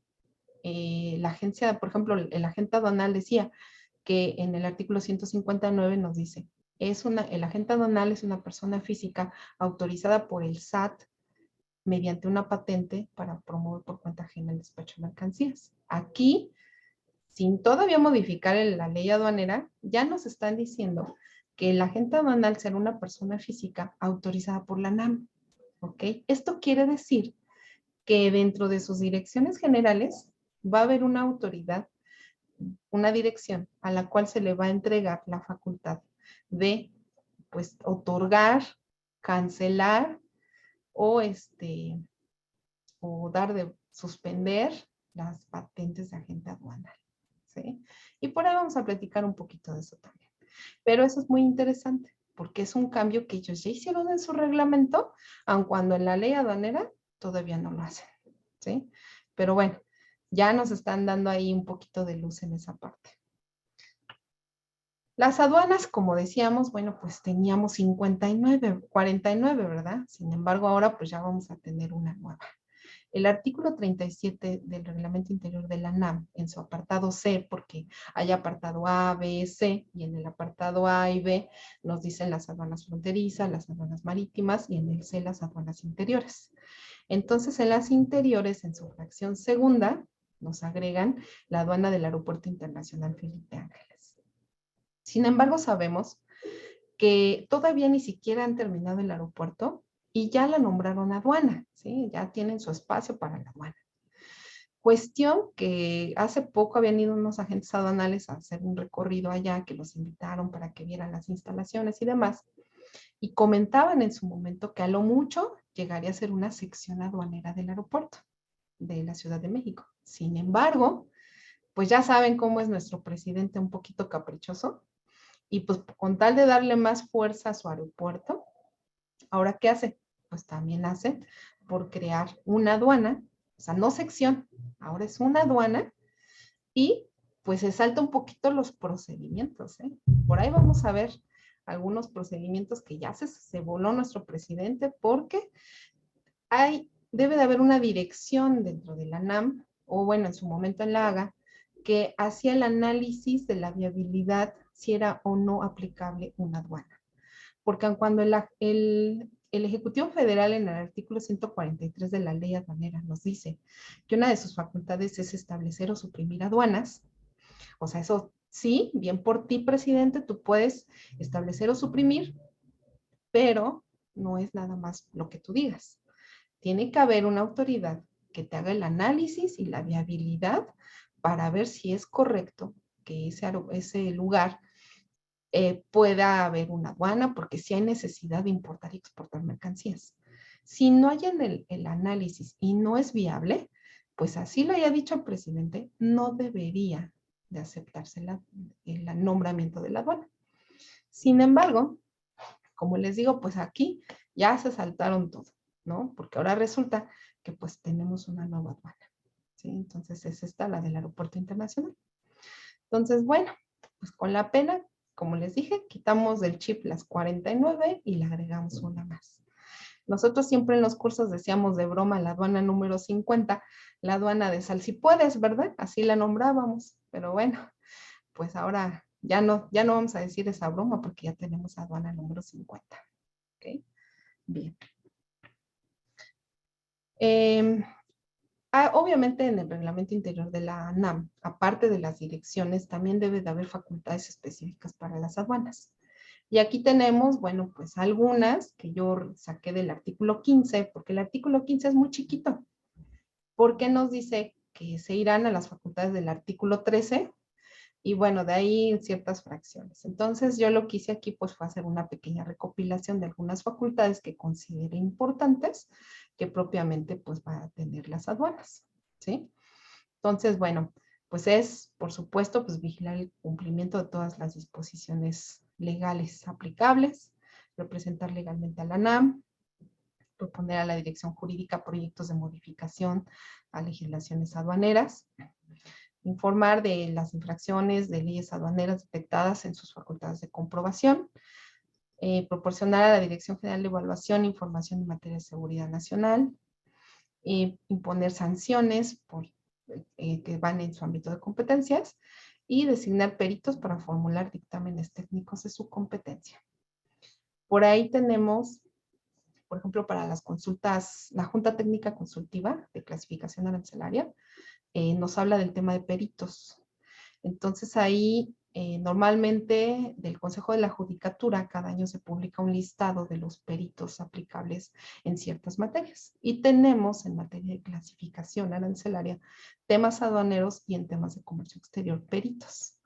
la agencia, por ejemplo, el agente aduanal decía que en el artículo 159 nos dice, el agente aduanal es una persona física autorizada por el SAT mediante una patente para promover por cuenta ajena el despacho de mercancías. Aquí, sin todavía modificar la ley aduanera, ya nos están diciendo que el agente aduanal será una persona física autorizada por la ANAM. ¿Ok? Esto quiere decir que dentro de sus direcciones generales va a haber una autoridad, una dirección a la cual se le va a entregar la facultad de, pues, otorgar, cancelar o o dar de suspender las patentes de agente aduanal, ¿sí? Y por ahí vamos a platicar un poquito de eso también. Pero eso es muy interesante, porque es un cambio que ellos ya hicieron en su reglamento, aun cuando en la ley aduanera todavía no lo hacen, ¿sí? Pero bueno, ya nos están dando ahí un poquito de luz en esa parte. Las aduanas, como decíamos, bueno, pues teníamos 59, 49, ¿verdad? Sin embargo, ahora pues ya vamos a tener una nueva. El artículo 37 del reglamento interior de la ANAM, en su apartado C, porque hay apartado A, B, C, y en el apartado A y B nos dicen las aduanas fronterizas, las aduanas marítimas, y en el C las aduanas interiores. Entonces, en las interiores, en su fracción segunda, nos agregan la aduana del Aeropuerto Internacional Felipe Ángeles. Sin embargo, sabemos que todavía ni siquiera han terminado el aeropuerto y ya la nombraron aduana, ¿sí? Ya tienen su espacio para la aduana. Cuestión que hace poco habían ido unos agentes aduanales a hacer un recorrido allá, que los invitaron para que vieran las instalaciones y demás, y comentaban en su momento que a lo mucho llegaría a ser una sección aduanera del aeropuerto de la Ciudad de México. Sin embargo, pues ya saben cómo es nuestro presidente, un poquito caprichoso, y pues con tal de darle más fuerza a su aeropuerto, ¿ahora qué hace? Pues también hace por crear una aduana, o sea, no sección, ahora es una aduana y pues se salta un poquito los procedimientos, ¿eh? Por ahí vamos a ver algunos procedimientos que ya se voló nuestro presidente porque debe de haber una dirección dentro de la NAM, o bueno, en su momento en la AGA, que hacía el análisis de la viabilidad si era o no aplicable una aduana. Porque cuando el Ejecutivo Federal en el artículo 143 de la ley aduanera nos dice que una de sus facultades es establecer o suprimir aduanas, o sea, eso Sí, bien por ti, presidente, tú puedes establecer o suprimir, pero no es nada más lo que tú digas. Tiene que haber una autoridad que te haga el análisis y la viabilidad para ver si es correcto que ese lugar pueda haber una aduana, porque si hay necesidad de importar y exportar mercancías. Si no hay el análisis y no es viable, pues así lo haya dicho el presidente, no debería de aceptarse el nombramiento de la aduana. Sin embargo, como les digo, pues aquí ya se saltaron todo, ¿no? Porque ahora resulta que pues tenemos una nueva aduana, ¿sí? Entonces es esta la del aeropuerto internacional. Entonces, bueno, pues con la pena, como les dije, quitamos del chip las 49 y le agregamos una más. Nosotros siempre en los cursos decíamos de broma la aduana número 50, la aduana de sal, si puedes, ¿verdad? Así la nombrábamos, pero bueno, pues ahora ya no vamos a decir esa broma porque ya tenemos aduana número 50. ¿Ok? Bien. Obviamente en el reglamento interior de la ANAM, aparte de las direcciones, también debe de haber facultades específicas para las aduanas. Y aquí tenemos, bueno, pues algunas que yo saqué del artículo 15, porque el artículo 15 es muy chiquito, porque nos dice que se irán a las facultades del artículo 13, y bueno, de ahí ciertas fracciones. Entonces yo lo que hice aquí pues fue hacer una pequeña recopilación de algunas facultades que considere importantes, que propiamente pues va a tener las aduanas, ¿sí? Entonces, bueno, pues es, por supuesto, pues vigilar el cumplimiento de todas las disposiciones legales aplicables, representar legalmente a la ANAM, proponer a la Dirección Jurídica proyectos de modificación a legislaciones aduaneras, informar de las infracciones de leyes aduaneras detectadas en sus facultades de comprobación, proporcionar a la Dirección General de Evaluación información en materia de seguridad nacional, imponer sanciones que van en su ámbito de competencias y designar peritos para formular dictámenes técnicos de su competencia. Por ahí tenemos, por ejemplo, para las consultas, la Junta Técnica Consultiva de Clasificación Arancelaria nos habla del tema de peritos. Entonces ahí normalmente del Consejo de la Judicatura cada año se publica un listado de los peritos aplicables en ciertas materias. Y tenemos en materia de clasificación arancelaria temas aduaneros y en temas de comercio exterior peritos.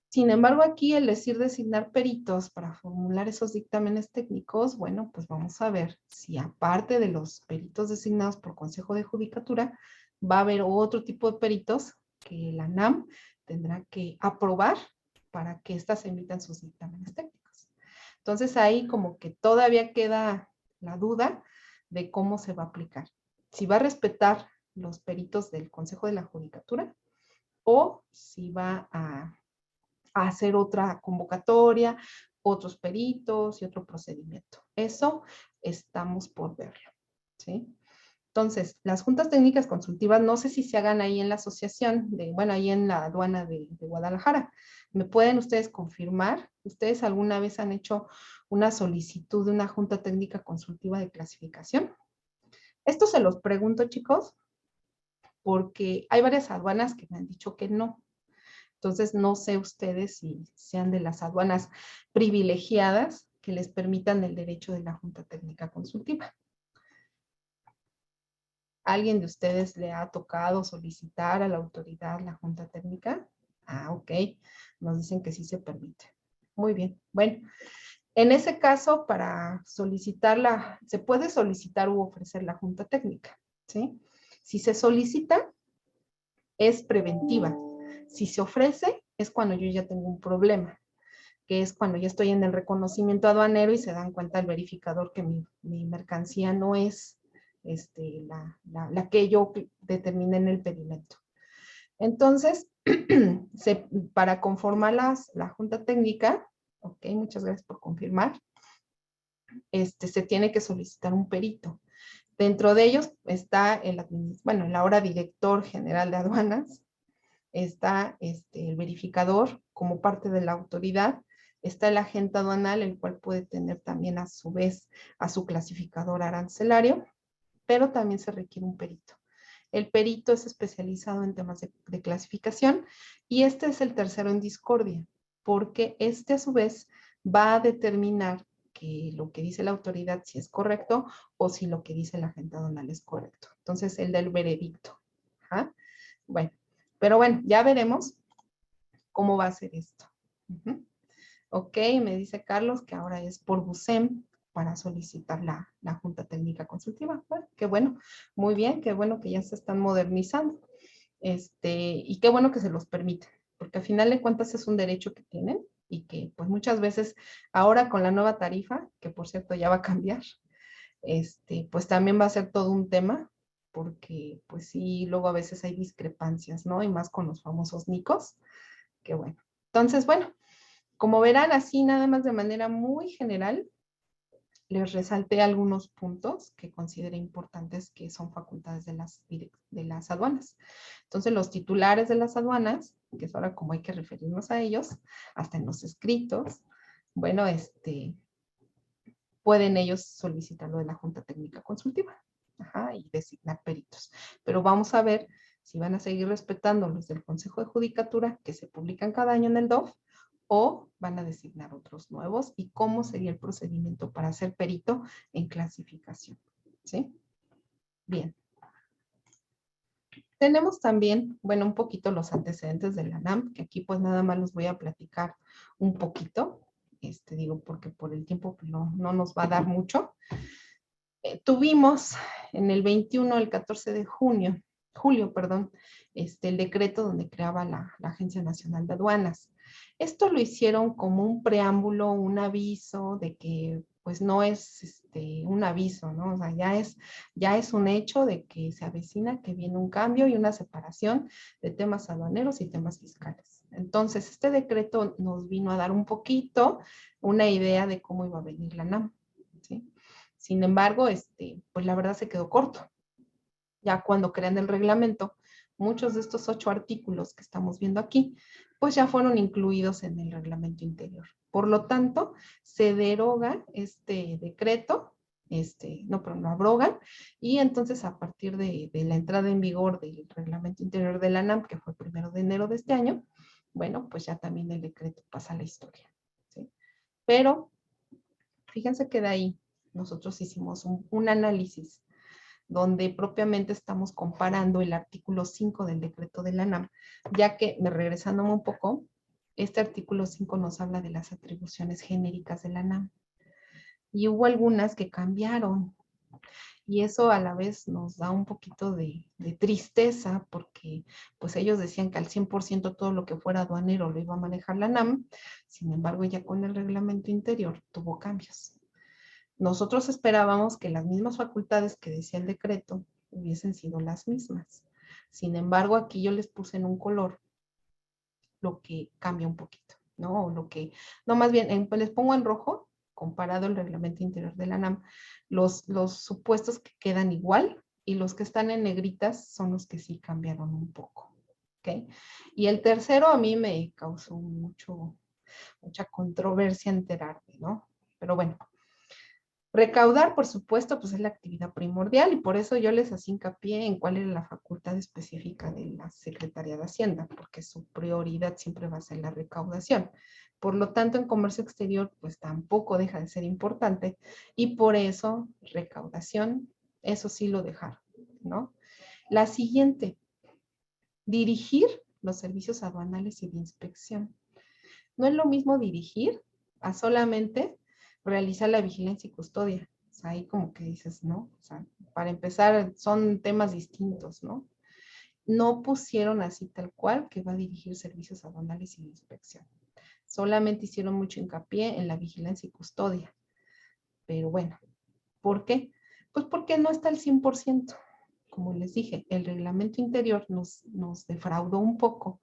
Sin embargo, aquí el decir designar peritos para formular esos dictámenes técnicos, bueno, pues vamos a ver si aparte de los peritos designados por Consejo de Judicatura, va a haber otro tipo de peritos que la ANAM tendrá que aprobar para que éstas emitan sus dictámenes técnicos. Entonces ahí como que todavía queda la duda de cómo se va a aplicar. Si va a respetar los peritos del Consejo de la Judicatura o si va a hacer otra convocatoria, otros peritos y otro procedimiento. Eso estamos por verlo, ¿sí? Entonces, las juntas técnicas consultivas, no sé si se hagan ahí en la asociación, bueno, ahí en la aduana de Guadalajara. ¿Me pueden ustedes confirmar? ¿Ustedes alguna vez han hecho una solicitud de una junta técnica consultiva de clasificación? Esto se los pregunto, chicos, porque hay varias aduanas que me han dicho que no. Entonces, no sé ustedes si sean de las aduanas privilegiadas que les permitan el derecho de la Junta Técnica Consultiva. ¿Alguien de ustedes le ha tocado solicitar a la autoridad la Junta Técnica? Ah, ok. Nos dicen que sí se permite. Muy bien. Bueno, en ese caso, para solicitarla, se puede solicitar u ofrecer la Junta Técnica, ¿sí? Si se solicita, es preventiva. Si se ofrece, es cuando yo ya tengo un problema, que es cuando ya estoy en el reconocimiento aduanero y se dan cuenta el verificador que mi mercancía no es la que yo determiné en el pedimento. Entonces, para conformar la junta técnica, ok, muchas gracias por confirmar, se tiene que solicitar un perito. Dentro de ellos está el ahora director general de aduanas, está el verificador como parte de la autoridad, está el agente aduanal, el cual puede tener también a su vez a su clasificador arancelario, pero también se requiere un perito. El perito es especializado en temas de clasificación y este es el tercero en discordia, porque este a su vez va a determinar que lo que dice la autoridad si es correcto o si lo que dice la agente aduanal es correcto. Entonces, el del veredicto. ¿Ah? Bueno, pero bueno, ya veremos cómo va a ser esto. Ok, me dice Carlos que ahora es por BUSEM para solicitar la Junta Técnica Consultiva. Bueno, qué bueno, muy bien, qué bueno que ya se están modernizando. Y qué bueno que se los permiten, porque al final de cuentas es un derecho que tienen y que pues muchas veces ahora con la nueva tarifa, que por cierto ya va a cambiar, pues también va a ser todo un tema, porque pues sí, luego a veces hay discrepancias, ¿no? Y más con los famosos NICOS, que bueno. Entonces, bueno, como verán así nada más de manera muy general, les resalté algunos puntos que considero importantes que son facultades de las aduanas. Entonces, los titulares de las aduanas, que es ahora como hay que referirnos a ellos, hasta en los escritos, bueno, pueden ellos solicitarlo de la Junta Técnica Consultiva. Ajá, y designar peritos. Pero vamos a ver si van a seguir respetando los del Consejo de Judicatura que se publican cada año en el DOF o van a designar otros nuevos y cómo sería el procedimiento para ser perito en clasificación. ¿Sí? Bien. Tenemos también, bueno, un poquito los antecedentes de la NAM, que aquí pues nada más los voy a platicar un poquito, digo porque por el tiempo pues, no nos va a dar mucho. Tuvimos en el 21, el 14 de julio, perdón, el decreto donde creaba la Agencia Nacional de Aduanas. Esto lo hicieron como un preámbulo, un aviso de que pues no es un aviso, ¿no? O sea, ya es un hecho de que se avecina que viene un cambio y una separación de temas aduaneros y temas fiscales. Entonces, este decreto nos vino a dar un poquito una idea de cómo iba a venir la NAM, ¿sí? Sin embargo, pues la verdad se quedó corto. Ya cuando crean el reglamento, muchos de estos 8 artículos que estamos viendo aquí, pues ya fueron incluidos en el reglamento interior. Por lo tanto, se deroga este decreto, no, pero lo abrogan, y entonces a partir de la entrada en vigor del reglamento interior de la NAM, que fue el 1 de enero de este año, bueno, pues ya también el decreto pasa a la historia, ¿sí? Pero, fíjense que de ahí nosotros hicimos un análisis donde propiamente estamos comparando el artículo 5 del decreto de la NAM, ya que, regresándome un poco, este artículo 5 nos habla de las atribuciones genéricas de la NAM. Y hubo algunas que cambiaron. Y eso a la vez nos da un poquito de tristeza, porque pues ellos decían que al 100% todo lo que fuera aduanero lo iba a manejar la NAM, sin embargo ya con el reglamento interior tuvo cambios. Nosotros esperábamos que las mismas facultades que decía el decreto hubiesen sido las mismas. Sin embargo, aquí yo les puse en un color lo que cambia un poquito, ¿no? O lo que, no, más bien, les pongo en rojo, comparado el reglamento interior de la NAM, los supuestos que quedan igual y los que están en negritas son los que sí cambiaron un poco, ¿ok? Y el tercero a mí me causó mucha controversia enterarme, ¿no? Pero bueno. Recaudar, por supuesto, pues es la actividad primordial y por eso yo les hacía hincapié en cuál era la facultad específica de la Secretaría de Hacienda, porque su prioridad siempre va a ser la recaudación. Por lo tanto, en comercio exterior, pues tampoco deja de ser importante y por eso recaudación, eso sí lo dejaron, ¿no? La siguiente, dirigir los servicios aduanales y de inspección. No es lo mismo dirigir a solamente realizar la vigilancia y custodia. O sea, ahí como que dices, ¿no? O sea, para empezar, son temas distintos, ¿no? No pusieron así tal cual que va a dirigir servicios aduanales y de inspección. Solamente hicieron mucho hincapié en la vigilancia y custodia. Pero bueno, ¿por qué? Pues porque no está al 100%. Como les dije, el reglamento interior nos defraudó un poco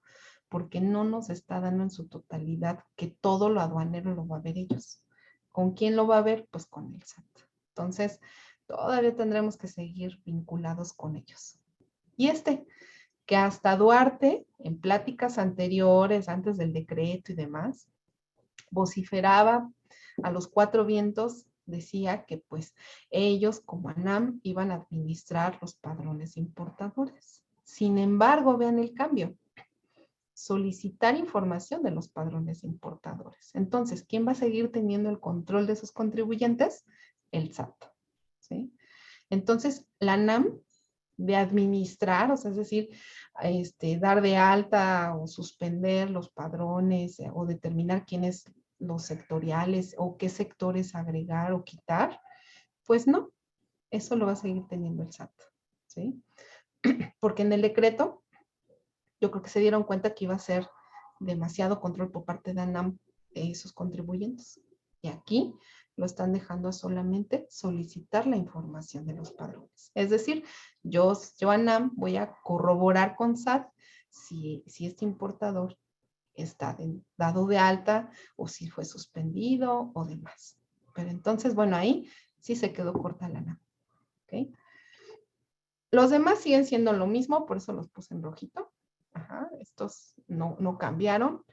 porque no nos está dando en su totalidad que todo lo aduanero lo va a ver ellos. ¿Con quién lo va a ver? Pues con el SAT. Entonces, todavía tendremos que seguir vinculados con ellos. Y que hasta Duarte, en pláticas anteriores, antes del decreto y demás, vociferaba a los 4 vientos decía que pues ellos como ANAM iban a administrar los padrones importadores. Sin embargo, vean el cambio. Solicitar información de los padrones importadores. Entonces, ¿quién va a seguir teniendo el control de esos contribuyentes? El SAT. ¿Sí? Entonces, la ANAM de administrar, o sea, es decir, dar de alta o suspender los padrones o determinar quiénes los sectoriales o qué sectores agregar o quitar, pues no, eso lo va a seguir teniendo el SAT, ¿sí? Porque en el decreto, yo creo que se dieron cuenta que iba a ser demasiado control por parte de ANAM de esos contribuyentes. Y aquí lo están dejando a solamente solicitar la información de los padrones. Es decir, yo ANAM, voy a corroborar con SAT si este importador está dado de alta o si fue suspendido o demás. Pero entonces, bueno, ahí sí se quedó corta la ANAM. ¿Okay? Los demás siguen siendo lo mismo, por eso los puse en rojito. Ajá, estos no cambiaron.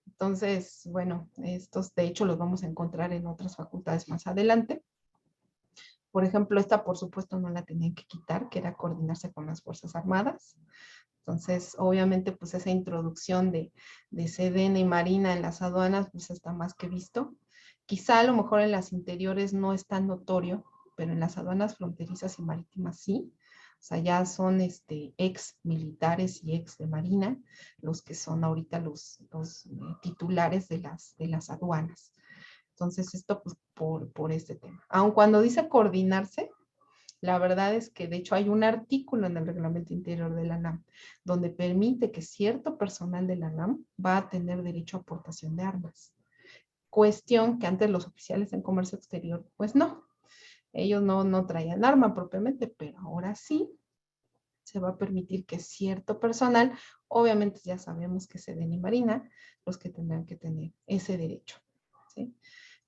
Entonces, bueno, estos de hecho los vamos a encontrar en otras facultades más adelante. Por ejemplo, esta por supuesto no la tenían que quitar, que era coordinarse con las Fuerzas Armadas. Entonces, obviamente, pues esa introducción de Sedena y Marina en las aduanas, pues está más que visto. Quizá a lo mejor en las interiores no es tan notorio, pero en las aduanas fronterizas y marítimas sí. O sea, ya son ex militares y ex de Marina los que son ahorita los titulares de las aduanas. Entonces, esto pues por este tema. Aun cuando dice coordinarse, la verdad es que de hecho hay un artículo en el reglamento interior de la ANAM donde permite que cierto personal de la ANAM va a tener derecho a aportación de armas. Cuestión que antes los oficiales en comercio exterior, pues no. Ellos no traían arma propiamente, pero ahora sí se va a permitir que cierto personal, obviamente ya sabemos que Sedena y Marina, los que tendrán que tener ese derecho. ¿Sí?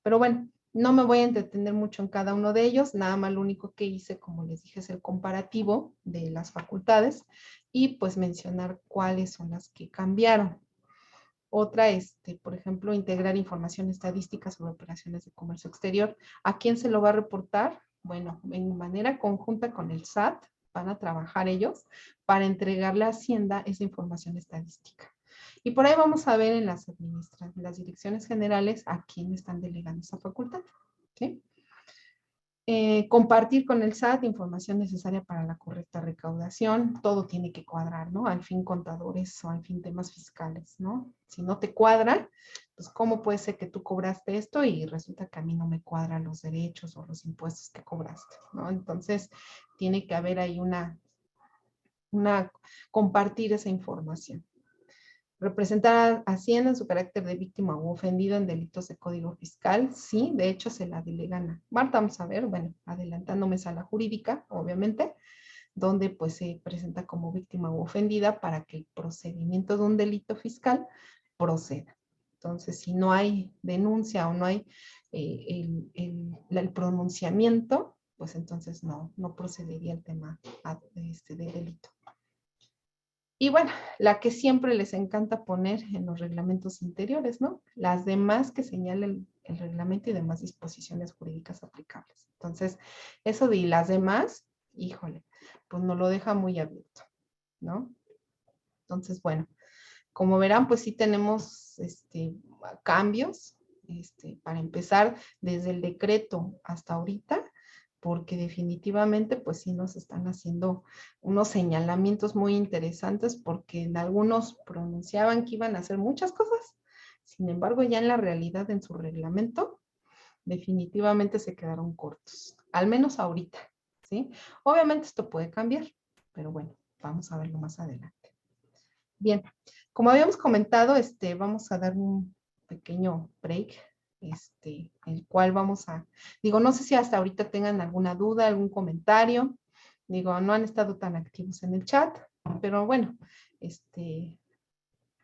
Pero bueno, no me voy a entretener mucho en cada uno de ellos, nada más lo único que hice, como les dije, es el comparativo de las facultades y pues mencionar cuáles son las que cambiaron. Otra, por ejemplo, integrar información estadística sobre operaciones de comercio exterior. ¿A quién se lo va a reportar? Bueno, en manera conjunta con el SAT, van a trabajar ellos para entregarle a Hacienda esa información estadística. Y por ahí vamos a ver en las direcciones generales a quién están delegando esa facultad. ¿Sí? Compartir con el SAT información necesaria para la correcta recaudación. Todo tiene que cuadrar, ¿no? Al fin contadores o al fin temas fiscales, ¿no? Si no te cuadra, pues ¿cómo puede ser que tú cobraste esto y resulta que a mí no me cuadran los derechos o los impuestos que cobraste, ¿no? Entonces, tiene que haber ahí compartir esa información. Representar a Hacienda en su carácter de víctima o ofendido en delitos de código fiscal, sí, de hecho se la delegan a Marta. Vamos a ver, bueno, adelantándome a la jurídica, obviamente, donde pues se presenta como víctima o ofendida para que el procedimiento de un delito fiscal proceda. Entonces, si no hay denuncia o no hay el pronunciamiento, pues entonces no procedería el tema de delito. Y bueno, la que siempre les encanta poner en los reglamentos interiores, ¿no? Las demás que señala el reglamento y demás disposiciones jurídicas aplicables. Entonces, eso de las demás, híjole, pues nos lo deja muy abierto, ¿no? Entonces, bueno, como verán, pues sí tenemos cambios, para empezar desde el decreto hasta ahorita, porque definitivamente pues sí nos están haciendo unos señalamientos muy interesantes porque en algunos pronunciaban que iban a hacer muchas cosas, sin embargo ya en la realidad en su reglamento definitivamente se quedaron cortos, al menos ahorita, ¿sí? Obviamente esto puede cambiar, pero bueno, vamos a verlo más adelante. Bien, como habíamos comentado, vamos a dar un pequeño break, el cual vamos a, no sé si hasta ahorita tengan alguna duda, algún comentario, no han estado tan activos en el chat, pero bueno,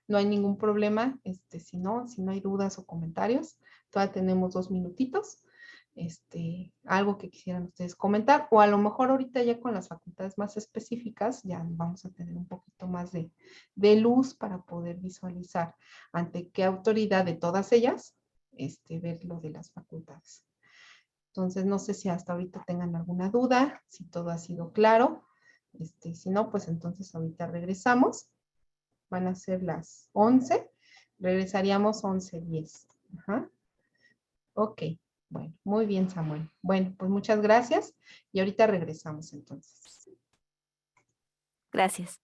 no hay ningún problema, si no hay dudas o comentarios, todavía tenemos 2 minutitos, algo que quisieran ustedes comentar, o a lo mejor ahorita ya con las facultades más específicas, ya vamos a tener un poquito más de luz para poder visualizar ante qué autoridad de todas ellas, ver lo de las facultades. Entonces, no sé si hasta ahorita tengan alguna duda, si todo ha sido claro. Si no, pues entonces ahorita regresamos. Van a ser las 11. Regresaríamos 11:10. Ajá. Ok. Bueno, muy bien, Samuel. Bueno, pues muchas gracias. Y ahorita regresamos entonces. Gracias.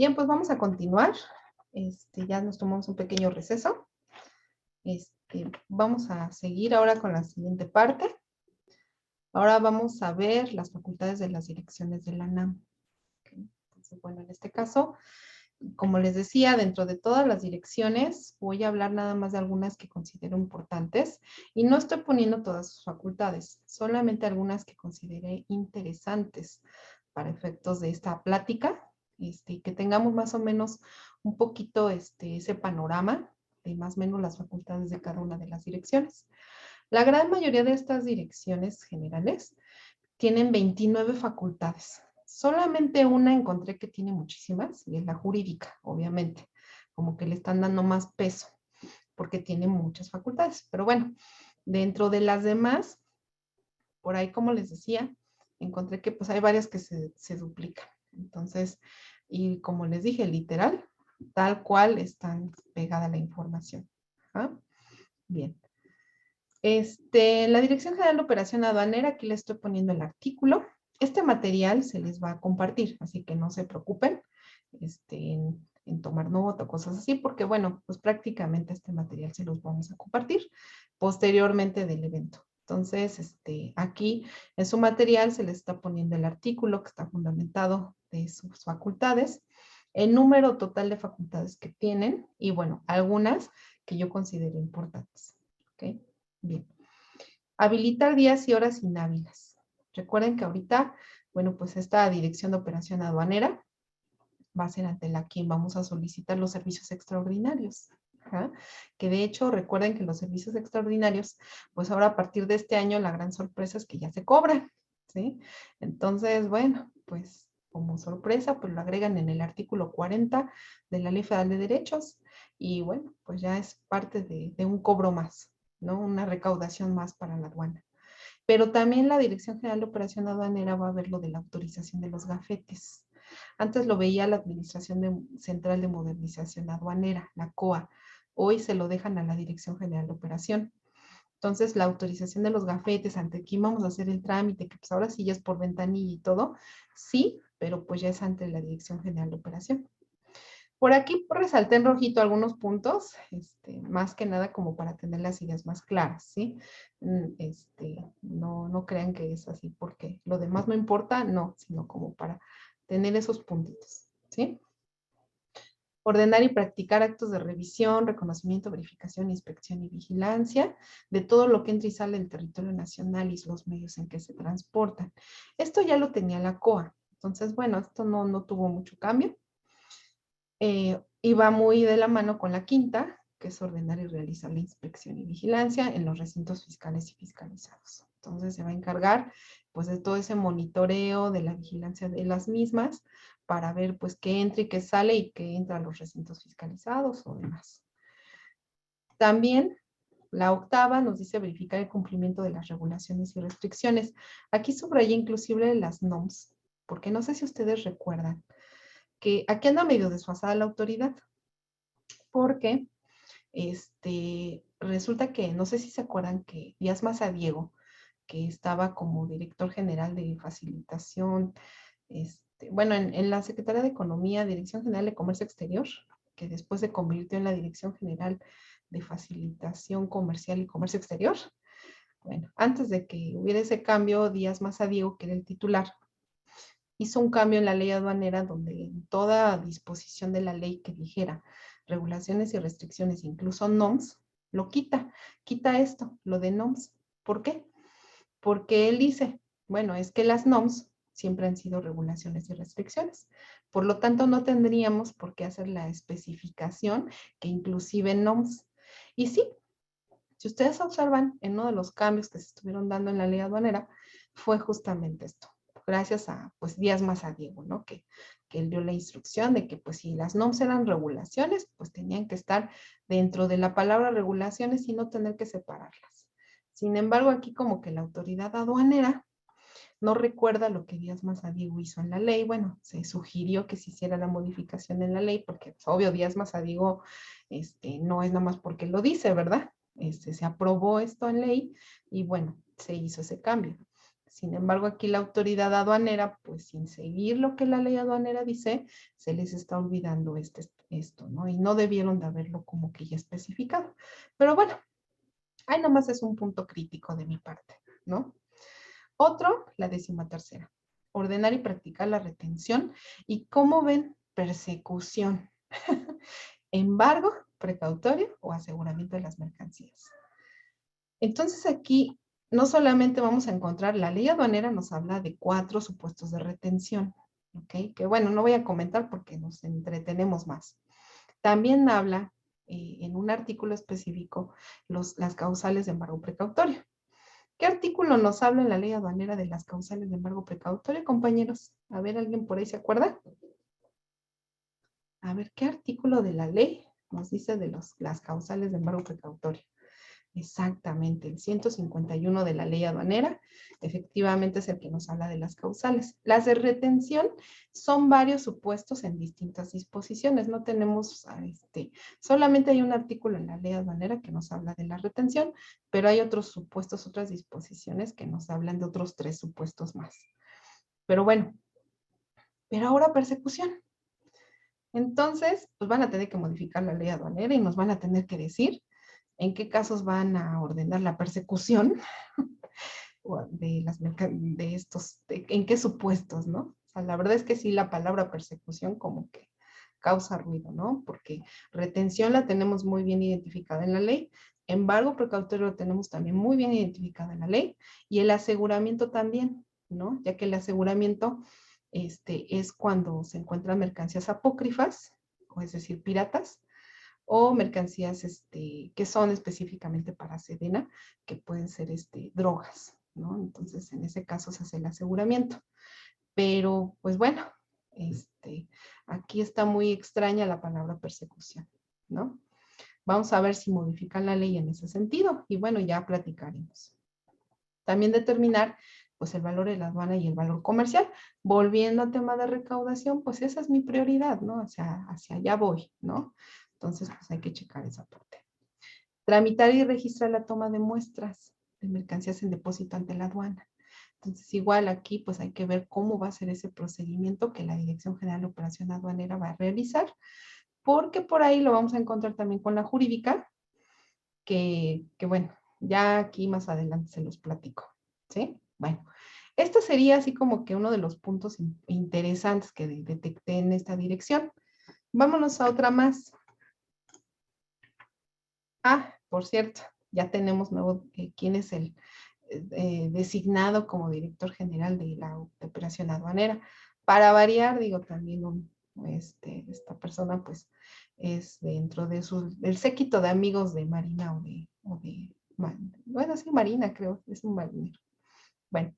Bien, pues vamos a continuar. Ya nos tomamos un pequeño receso. Vamos a seguir ahora con la siguiente parte. Ahora vamos a ver las facultades de las direcciones de la NAM. Okay. Entonces, bueno, en este caso, como les decía, dentro de todas las direcciones, voy a hablar nada más de algunas que considero importantes y no estoy poniendo todas sus facultades, solamente algunas que consideré interesantes para efectos de esta plática, que tengamos más o menos un poquito ese panorama de más o menos las facultades de cada una de las direcciones. La gran mayoría de estas direcciones generales tienen 29 facultades. Solamente una encontré que tiene muchísimas, y es la jurídica, obviamente. Como que le están dando más peso, porque tiene muchas facultades. Pero bueno, dentro de las demás, por ahí, como les decía, encontré que pues hay varias que se duplican. Entonces, y como les dije, literal, tal cual están pegada la información. ¿Ah? Bien. La Dirección General de Operación Aduanera, aquí les estoy poniendo el artículo. Este material se les va a compartir, así que no se preocupen en tomar nota o cosas así, porque bueno, pues prácticamente este material se los vamos a compartir posteriormente del evento. Entonces, aquí en su material se les está poniendo el artículo que está fundamentado de sus facultades, el número total de facultades que tienen y bueno, algunas que yo considero importantes. ¿Ok? Bien. Habilitar días y horas inhábiles. Recuerden que ahorita, bueno, pues esta Dirección de Operación Aduanera va a ser ante la quien vamos a solicitar los servicios extraordinarios. ¿Ja? Que de hecho, recuerden que los servicios extraordinarios, pues ahora a partir de este año la gran sorpresa es que ya se cobran, ¿sí? Entonces, bueno, pues como sorpresa, pues lo agregan en el artículo 40 de la Ley Federal de Derechos y bueno, pues ya es parte de un cobro más, ¿no? Una recaudación más para la aduana. Pero también la Dirección General de Operación Aduanera va a ver lo de la autorización de los gafetes. Antes lo veía la Administración Central de Modernización Aduanera, la COA. Hoy se lo dejan a la Dirección General de Operación. Entonces, la autorización de los gafetes, ante quién vamos a hacer el trámite, que pues ahora sí ya es por ventanilla y todo, sí, pero pues ya es ante la Dirección General de Operación. Por aquí resalté en rojito algunos puntos, más que nada como para tener las ideas más claras, ¿sí? No crean que es así porque lo demás no importa, no, sino como para tener esos puntitos, ¿sí? Ordenar y practicar actos de revisión, reconocimiento, verificación, inspección y vigilancia de todo lo que entra y sale del territorio nacional y los medios en que se transportan. Esto ya lo tenía la COA, entonces, bueno, esto no tuvo mucho cambio. Y va muy de la mano con la quinta, que es ordenar y realizar la inspección y vigilancia en los recintos fiscales y fiscalizados. Entonces se va a encargar pues de todo ese monitoreo, de la vigilancia de las mismas, para ver pues qué entra y qué sale y qué entra a los recintos fiscalizados o demás. También la octava nos dice verificar el cumplimiento de las regulaciones y restricciones. Aquí subrayé inclusive las NOMS, porque no sé si ustedes recuerdan que aquí anda medio desfasada la autoridad, porque resulta que, no sé si se acuerdan que Díaz Mazadiego, que estaba como director general de facilitación, bueno, en la Secretaría de Economía, Dirección General de Comercio Exterior, que después se convirtió en la Dirección General de Facilitación Comercial y Comercio Exterior. Bueno, antes de que hubiera ese cambio, Díaz Mazadiego, que era el titular, hizo un cambio en la ley aduanera donde en toda disposición de la ley que dijera regulaciones y restricciones, incluso NOMS, lo quita esto, lo de NOMS. ¿Por qué? Porque él dice, bueno, es que las NOMS siempre han sido regulaciones y restricciones. Por lo tanto, no tendríamos por qué hacer la especificación que inclusive NOMS. Y sí, si ustedes observan, en uno de los cambios que se estuvieron dando en la ley aduanera, fue justamente esto. Gracias a, pues, Díaz Mazadiego, ¿no? Que él dio la instrucción de que, pues, si las NOMS eran regulaciones, pues tenían que estar dentro de la palabra regulaciones y no tener que separarlas. Sin embargo, aquí como que la autoridad aduanera no recuerda lo que Díaz Mazadiego hizo en la ley. Bueno, se sugirió que se hiciera la modificación en la ley, porque, pues, obvio, Díaz Mazadiego no es nada más porque lo dice, ¿verdad? Se aprobó esto en ley y bueno, se hizo ese cambio. Sin embargo, aquí la autoridad aduanera, pues sin seguir lo que la ley aduanera dice, se les está olvidando esto, ¿no? Y no debieron de haberlo como que ya especificado. Pero bueno, ahí nomás es un punto crítico de mi parte, ¿no? Otro, la 13ª. Ordenar y practicar la retención. ¿Y cómo ven? Persecución. Embargo, precautorio o aseguramiento de las mercancías. Entonces aquí no solamente vamos a encontrar, la ley aduanera nos habla de 4 supuestos de retención, ¿ok? Que bueno, no voy a comentar porque nos entretenemos más. También habla en un artículo específico las causales de embargo precautorio. ¿Qué artículo nos habla en la ley aduanera de las causales de embargo precautorio, compañeros? A ver, ¿alguien por ahí se acuerda? A ver, ¿qué artículo de la ley nos dice de las causales de embargo precautorio? Exactamente, el 151 de la ley aduanera, efectivamente es el que nos habla de las causales. Las de retención son varios supuestos en distintas disposiciones, no tenemos, solamente hay un artículo en la ley aduanera que nos habla de la retención, pero hay otros supuestos, otras disposiciones que nos hablan de otros 3 supuestos más. Pero bueno, pero ahora persecución. Entonces, pues van a tener que modificar la ley aduanera y nos van a tener que decir en qué casos van a ordenar la persecución en qué supuestos, ¿no? O sea, la verdad es que sí, la palabra persecución como que causa ruido, ¿no? Porque retención la tenemos muy bien identificada en la ley, embargo precautorio lo tenemos también muy bien identificado en la ley, y el aseguramiento también, ¿no? Ya que el aseguramiento es cuando se encuentran mercancías apócrifas, o es decir, piratas, o mercancías que son específicamente para Sedena, que pueden ser drogas, ¿no? Entonces, en ese caso se hace el aseguramiento. Pero, pues bueno, aquí está muy extraña la palabra persecución, ¿no? Vamos a ver si modifican la ley en ese sentido y bueno, ya platicaremos. También determinar pues el valor de la aduana y el valor comercial. Volviendo al tema de recaudación, pues esa es mi prioridad, ¿no? Hacia allá voy, ¿no? Entonces, pues hay que checar esa parte. Tramitar y registrar la toma de muestras de mercancías en depósito ante la aduana. Entonces, igual aquí, pues hay que ver cómo va a ser ese procedimiento que la Dirección General de Operación Aduanera va a realizar, porque por ahí lo vamos a encontrar también con la jurídica, que bueno, ya aquí más adelante se los platico, ¿sí? Bueno, esto sería así como que uno de los puntos interesantes que detecté en esta dirección. Vámonos a otra más. Ah, por cierto, ya tenemos nuevo, quién es el designado como director general de la operación aduanera. Para variar, digo, también esta persona pues es dentro de del séquito de amigos de Marina bueno, sí, Marina creo, es un marinero. Bueno,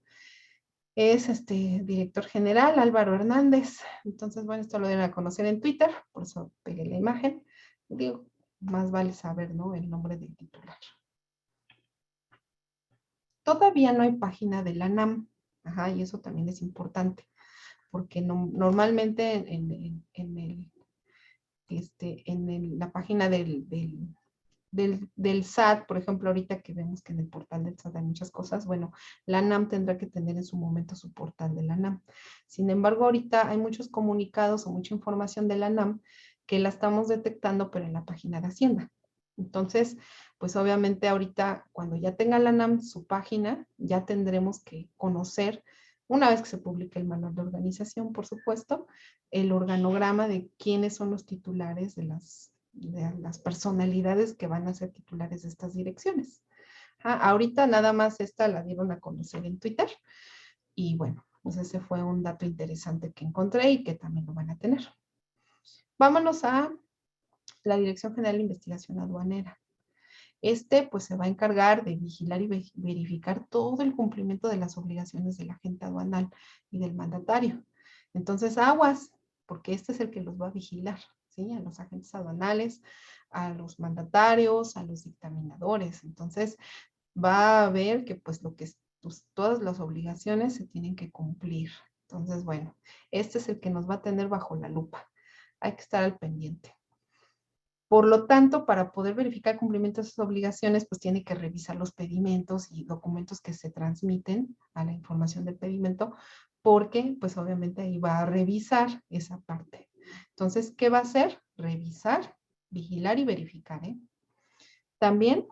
es director general Álvaro Hernández. Entonces, bueno, esto lo deben conocer en Twitter, por eso pegué la imagen. Digo, más vale saber, ¿no? El nombre del titular. Todavía no hay página de la NAM, ajá, y eso también es importante, porque normalmente en la página del SAT, por ejemplo, ahorita que vemos que en el portal del SAT hay muchas cosas, bueno, la NAM tendrá que tener en su momento su portal de la NAM. Sin embargo, ahorita hay muchos comunicados o mucha información de la NAM que la estamos detectando, pero en la página de Hacienda. Entonces, pues obviamente ahorita cuando ya tenga la NAM su página, ya tendremos que conocer, una vez que se publique el manual de organización, por supuesto, el organograma de quiénes son los titulares de las personalidades que van a ser titulares de estas direcciones. Ahorita nada más esta la dieron a conocer en Twitter y bueno, pues ese fue un dato interesante que encontré y que también lo van a tener. Vámonos a la Dirección General de Investigación Aduanera. Pues se va a encargar de vigilar y verificar todo el cumplimiento de las obligaciones del agente aduanal y del mandatario. Entonces, aguas, porque este es el que los va a vigilar, ¿sí? A los agentes aduanales, a los mandatarios, a los dictaminadores. Entonces, va a ver que pues todas las obligaciones se tienen que cumplir. Entonces, bueno, este es el que nos va a tener bajo la lupa. Hay que estar al pendiente. Por lo tanto, para poder verificar el cumplimiento de sus obligaciones, pues tiene que revisar los pedimentos y documentos que se transmiten a la información del pedimento, porque pues obviamente ahí va a revisar esa parte. Entonces, ¿qué va a hacer? Revisar, vigilar y verificar, ¿eh? También,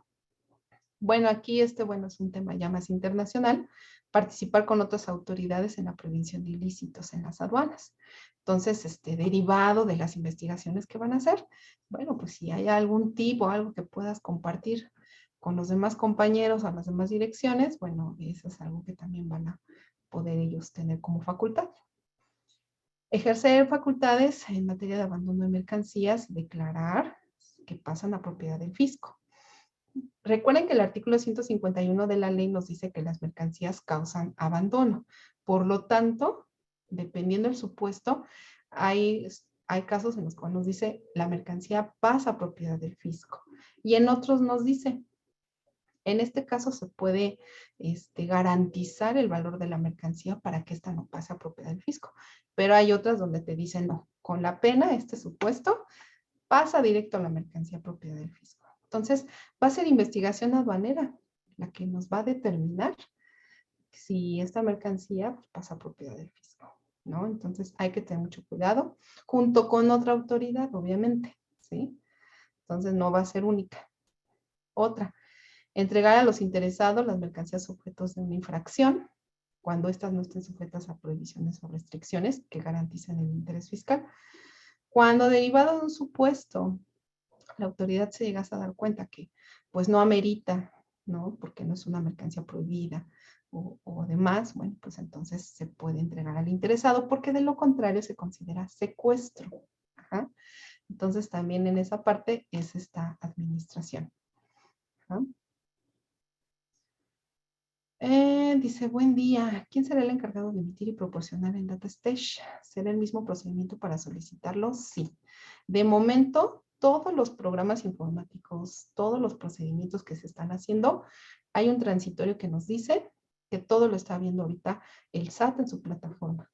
bueno, aquí bueno, es un tema ya más internacional, participar con otras autoridades en la prevención de ilícitos en las aduanas. Entonces, derivado de las investigaciones que van a hacer, bueno, pues si hay algún tip o algo que puedas compartir con los demás compañeros o las demás direcciones, bueno, eso es algo que también van a poder ellos tener como facultad. Ejercer facultades en materia de abandono de mercancías y declarar que pasan a propiedad del fisco. Recuerden que el artículo 151 de la ley nos dice que las mercancías causan abandono. Por lo tanto, dependiendo del supuesto, hay casos en los cuales nos dice la mercancía pasa a propiedad del fisco. Y en otros nos dice, en este caso se puede garantizar el valor de la mercancía para que ésta no pase a propiedad del fisco. Pero hay otras donde te dicen no, con la pena, este supuesto, pasa directo a la mercancía a propiedad del fisco. Entonces, va a ser investigación aduanera la que nos va a determinar si esta mercancía pues, pasa a propiedad del fisco, ¿no? Entonces, hay que tener mucho cuidado, junto con otra autoridad, obviamente, ¿sí? Entonces, no va a ser única. Otra, entregar a los interesados las mercancías sujetos de una infracción, cuando éstas no estén sujetas a prohibiciones o restricciones que garanticen el interés fiscal. Cuando derivado de un supuesto, la autoridad se llegase a dar cuenta que pues no amerita, ¿no? Porque no es una mercancía prohibida o demás, bueno, pues entonces se puede entregar al interesado porque de lo contrario se considera secuestro. Ajá. Entonces también en esa parte es esta administración. Ajá. Dice, buen día. ¿Quién será el encargado de emitir y proporcionar el data stage? ¿Será el mismo procedimiento para solicitarlo? Sí. De momento, todos los programas informáticos, todos los procedimientos que se están haciendo, hay un transitorio que nos dice que todo lo está viendo ahorita el SAT en su plataforma.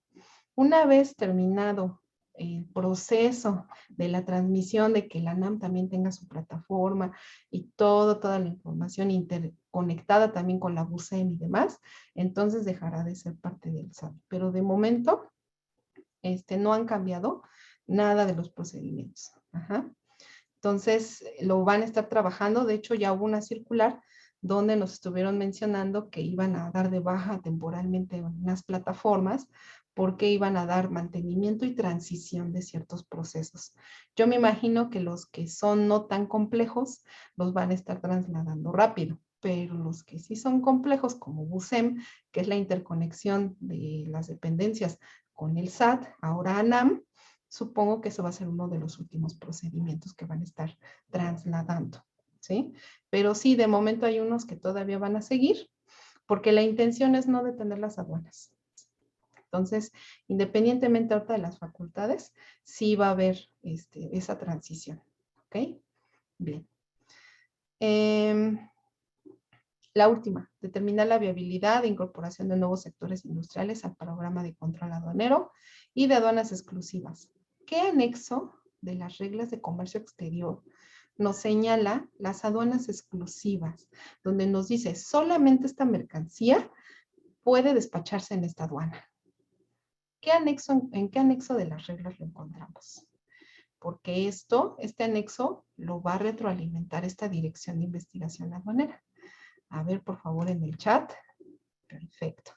Una vez terminado el proceso de la transmisión de que la ANAM también tenga su plataforma y toda la información interconectada también con la BUSEM y demás, entonces dejará de ser parte del SAT. Pero de momento, no han cambiado nada de los procedimientos. Ajá. Entonces, lo van a estar trabajando. De hecho, ya hubo una circular donde nos estuvieron mencionando que iban a dar de baja temporalmente unas plataformas porque iban a dar mantenimiento y transición de ciertos procesos. Yo me imagino que los que son no tan complejos los van a estar trasladando rápido, pero los que sí son complejos, como BUSEM, que es la interconexión de las dependencias con el SAT, ahora ANAM, supongo que eso va a ser uno de los últimos procedimientos que van a estar trasladando, ¿sí? Pero sí, de momento hay unos que todavía van a seguir, porque la intención es no detener las aduanas. Entonces, independientemente ahorita de las facultades, sí va a haber esa transición, ¿ok? Bien. La última, determinar la viabilidad de incorporación de nuevos sectores industriales al programa de control aduanero y de aduanas exclusivas. ¿Qué anexo de las reglas de comercio exterior nos señala las aduanas exclusivas, donde nos dice solamente esta mercancía puede despacharse en esta aduana? ¿En qué anexo de las reglas lo encontramos? Porque este anexo lo va a retroalimentar esta dirección de investigación aduanera. A ver, por favor, en el chat. Perfecto.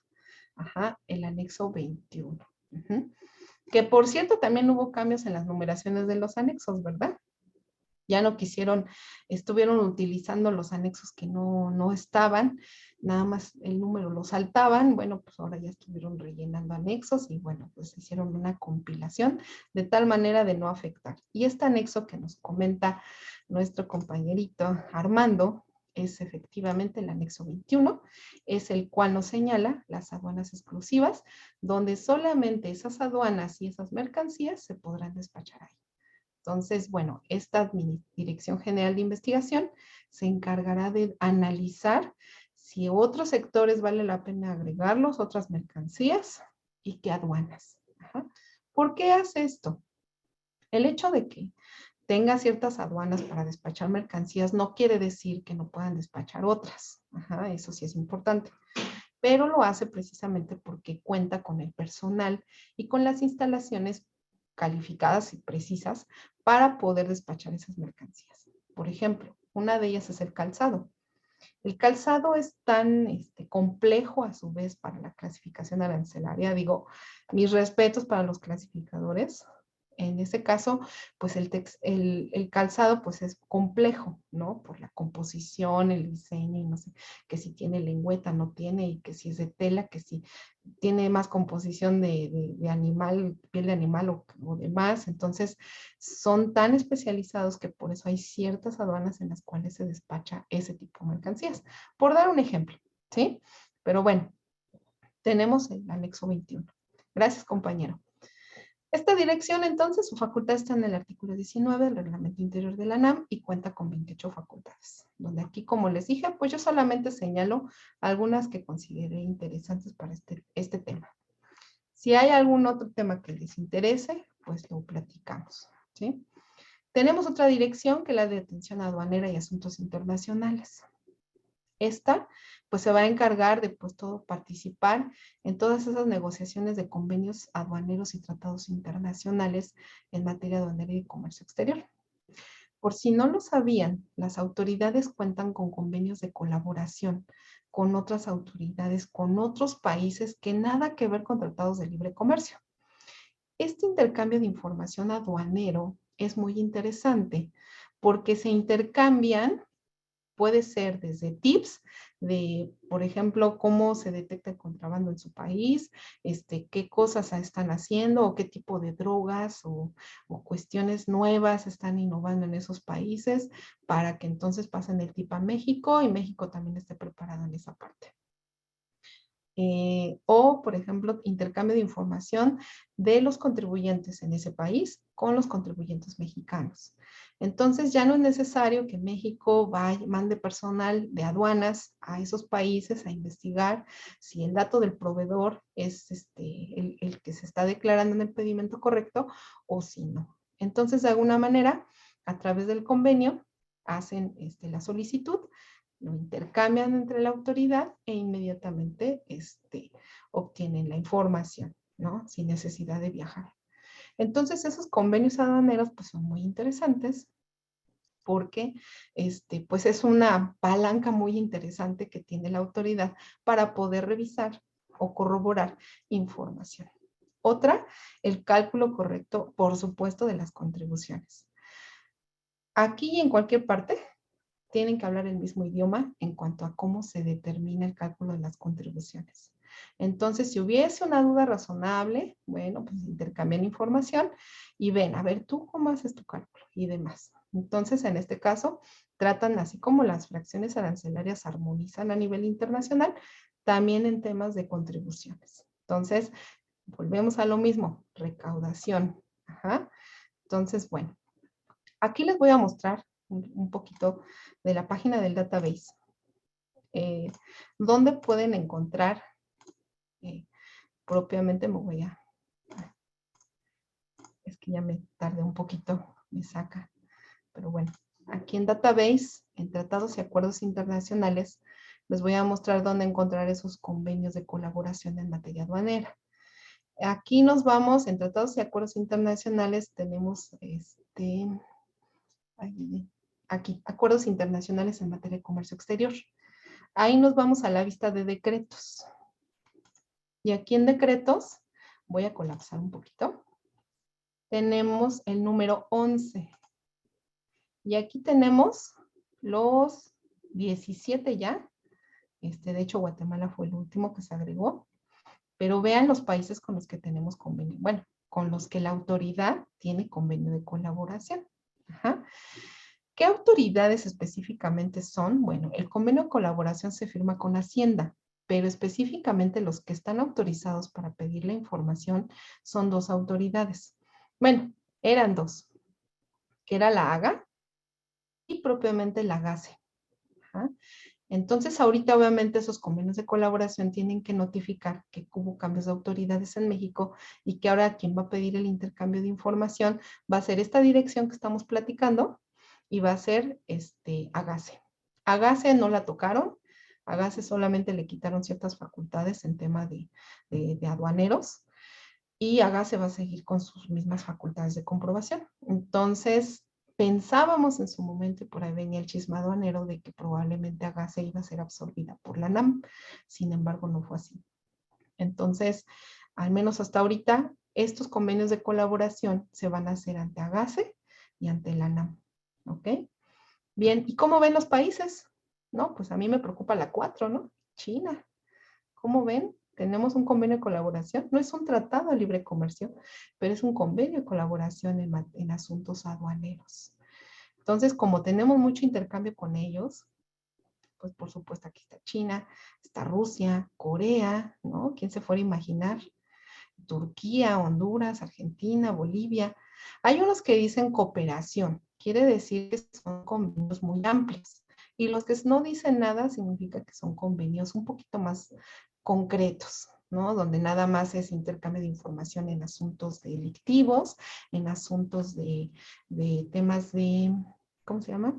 Ajá, el anexo 21. Que por cierto, también hubo cambios en las numeraciones de los anexos, ¿verdad? Ya no quisieron, estuvieron utilizando los anexos que no estaban, nada más el número lo saltaban, bueno, pues ahora ya estuvieron rellenando anexos y bueno, pues hicieron una compilación de tal manera de no afectar. Y este anexo que nos comenta nuestro compañerito Armando es efectivamente el anexo 21, es el cual nos señala las aduanas exclusivas, donde solamente esas aduanas y esas mercancías se podrán despachar ahí. Entonces, bueno, esta Dirección General de Investigación se encargará de analizar si otros sectores vale la pena agregarlos, otras mercancías y qué aduanas. Ajá. ¿Por qué hace esto? El hecho de que tenga ciertas aduanas para despachar mercancías, no quiere decir que no puedan despachar otras. Ajá, eso sí es importante. Pero lo hace precisamente porque cuenta con el personal y con las instalaciones calificadas y precisas para poder despachar esas mercancías. Por ejemplo, una de ellas es el calzado. El calzado es tan complejo a su vez para la clasificación arancelaria. Digo, mis respetos para los clasificadores. En ese caso, pues el calzado pues es complejo, ¿no? Por la composición, el diseño y no sé, que si tiene lengüeta, no tiene, y que si es de tela, que si tiene más composición de animal, piel de animal o demás. Entonces, son tan especializados que por eso hay ciertas aduanas en las cuales se despacha ese tipo de mercancías. Por dar un ejemplo, ¿sí? Pero bueno, tenemos el anexo 21. Gracias, compañero. Esta dirección, entonces, su facultad está en el artículo 19 del Reglamento Interior de la UNAM y cuenta con 28 facultades, donde aquí, como les dije, pues yo solamente señalo algunas que consideré interesantes para este tema. Si hay algún otro tema que les interese, pues lo platicamos, ¿sí? Tenemos otra dirección que es la de Atención Aduanera y Asuntos Internacionales. Esta, pues se va a encargar de, pues, todo participar en todas esas negociaciones de convenios aduaneros y tratados internacionales en materia aduanera y comercio exterior. Por si no lo sabían, las autoridades cuentan con convenios de colaboración con otras autoridades, con otros países que nada que ver con tratados de libre comercio. Este intercambio de información aduanero es muy interesante porque se intercambian, puede ser desde tips de, por ejemplo, cómo se detecta el contrabando en su país, qué cosas están haciendo o qué tipo de drogas o cuestiones nuevas están innovando en esos países para que entonces pasen el tip a México y México también esté preparado en esa parte. O, por ejemplo, intercambio de información de los contribuyentes en ese país con los contribuyentes mexicanos. Entonces, ya no es necesario que México mande personal de aduanas a esos países a investigar si el dato del proveedor es el que se está declarando en el pedimento correcto o si no. Entonces, de alguna manera, a través del convenio, hacen la solicitud, lo intercambian entre la autoridad e inmediatamente obtienen la información, ¿no? Sin necesidad de viajar. Entonces, esos convenios aduaneros pues son muy interesantes porque pues es una palanca muy interesante que tiene la autoridad para poder revisar o corroborar información. Otra, el cálculo correcto, por supuesto, de las contribuciones. Aquí y en cualquier parte tienen que hablar el mismo idioma en cuanto a cómo se determina el cálculo de las contribuciones. Entonces, si hubiese una duda razonable, bueno, pues intercambian información y ven, a ver, tú cómo haces tu cálculo y demás. Entonces, en este caso, tratan así como las fracciones arancelarias armonizan a nivel internacional, también en temas de contribuciones. Entonces, volvemos a lo mismo, recaudación. Ajá. Entonces, bueno, aquí les voy a mostrar un poquito de la página del database, donde pueden encontrar, propiamente es que ya me tardé un poquito, me saca, pero bueno, aquí en database, en tratados y acuerdos internacionales, les voy a mostrar dónde encontrar esos convenios de colaboración en materia aduanera. Aquí nos vamos, en tratados y acuerdos internacionales, tenemos aquí, acuerdos internacionales en materia de comercio exterior. Ahí nos vamos a la vista de decretos. Y aquí en decretos, voy a colapsar un poquito, tenemos el número 11. Y aquí tenemos los 17 ya. De hecho, Guatemala fue el último que se agregó. Pero vean los países con los que tenemos convenio. Bueno, con los que la autoridad tiene convenio de colaboración. Ajá. ¿Qué autoridades específicamente son? Bueno, el convenio de colaboración se firma con Hacienda, pero específicamente los que están autorizados para pedir la información son dos autoridades. Bueno, eran dos, que era la AGA y propiamente la GACE. Ajá. Entonces, ahorita obviamente esos convenios de colaboración tienen que notificar que hubo cambios de autoridades en México y que ahora quien va a pedir el intercambio de información va a ser esta dirección que estamos platicando y va a ser AGACE. AGACE no la tocaron, AGACE solamente le quitaron ciertas facultades en tema de aduaneros y AGACE va a seguir con sus mismas facultades de comprobación. Entonces, pensábamos en su momento, y por ahí venía el chisme aduanero, de que probablemente AGACE iba a ser absorbida por la NAM. Sin embargo, no fue así. Entonces, al menos hasta ahorita, estos convenios de colaboración se van a hacer ante AGACE y ante la NAM. ¿Ok? Bien, ¿y cómo ven los países? No, pues a mí me preocupa la 4, ¿no? China. ¿Cómo ven? Tenemos un convenio de colaboración. No es un tratado de libre comercio, pero es un convenio de colaboración en asuntos aduaneros. Entonces, como tenemos mucho intercambio con ellos, pues por supuesto aquí está China, está Rusia, Corea, ¿no? ¿Quién se fuera a imaginar? Turquía, Honduras, Argentina, Bolivia. Hay unos que dicen cooperación, quiere decir que son convenios muy amplios. Y los que no dicen nada significa que son convenios un poquito más concretos, ¿no? Donde nada más es intercambio de información en asuntos delictivos, en asuntos de temas de, ¿cómo se llama?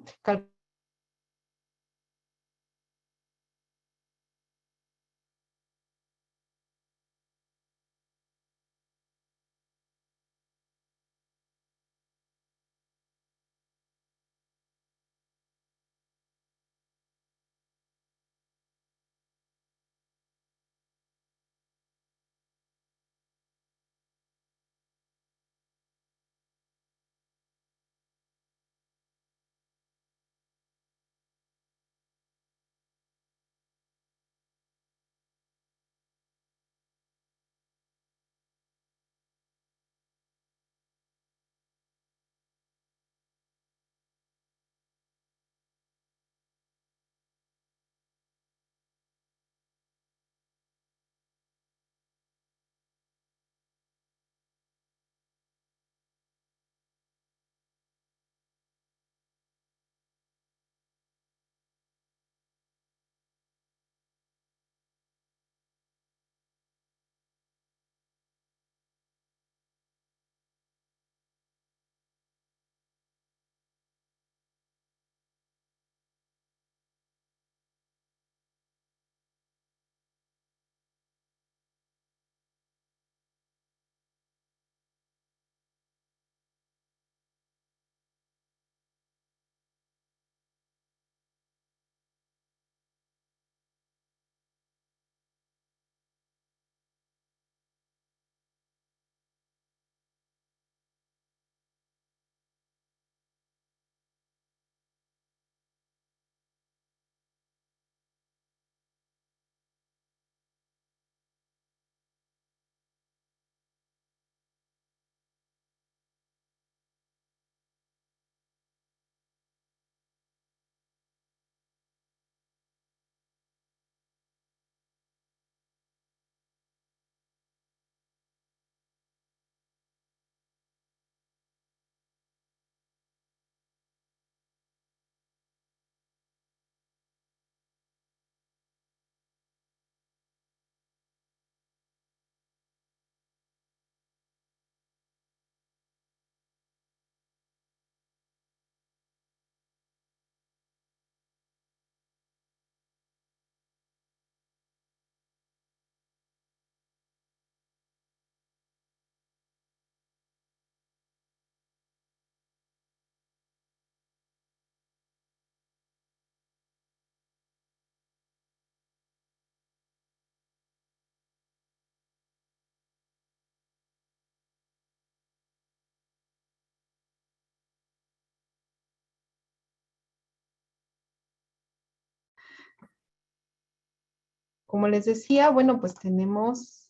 Como les decía, bueno, pues tenemos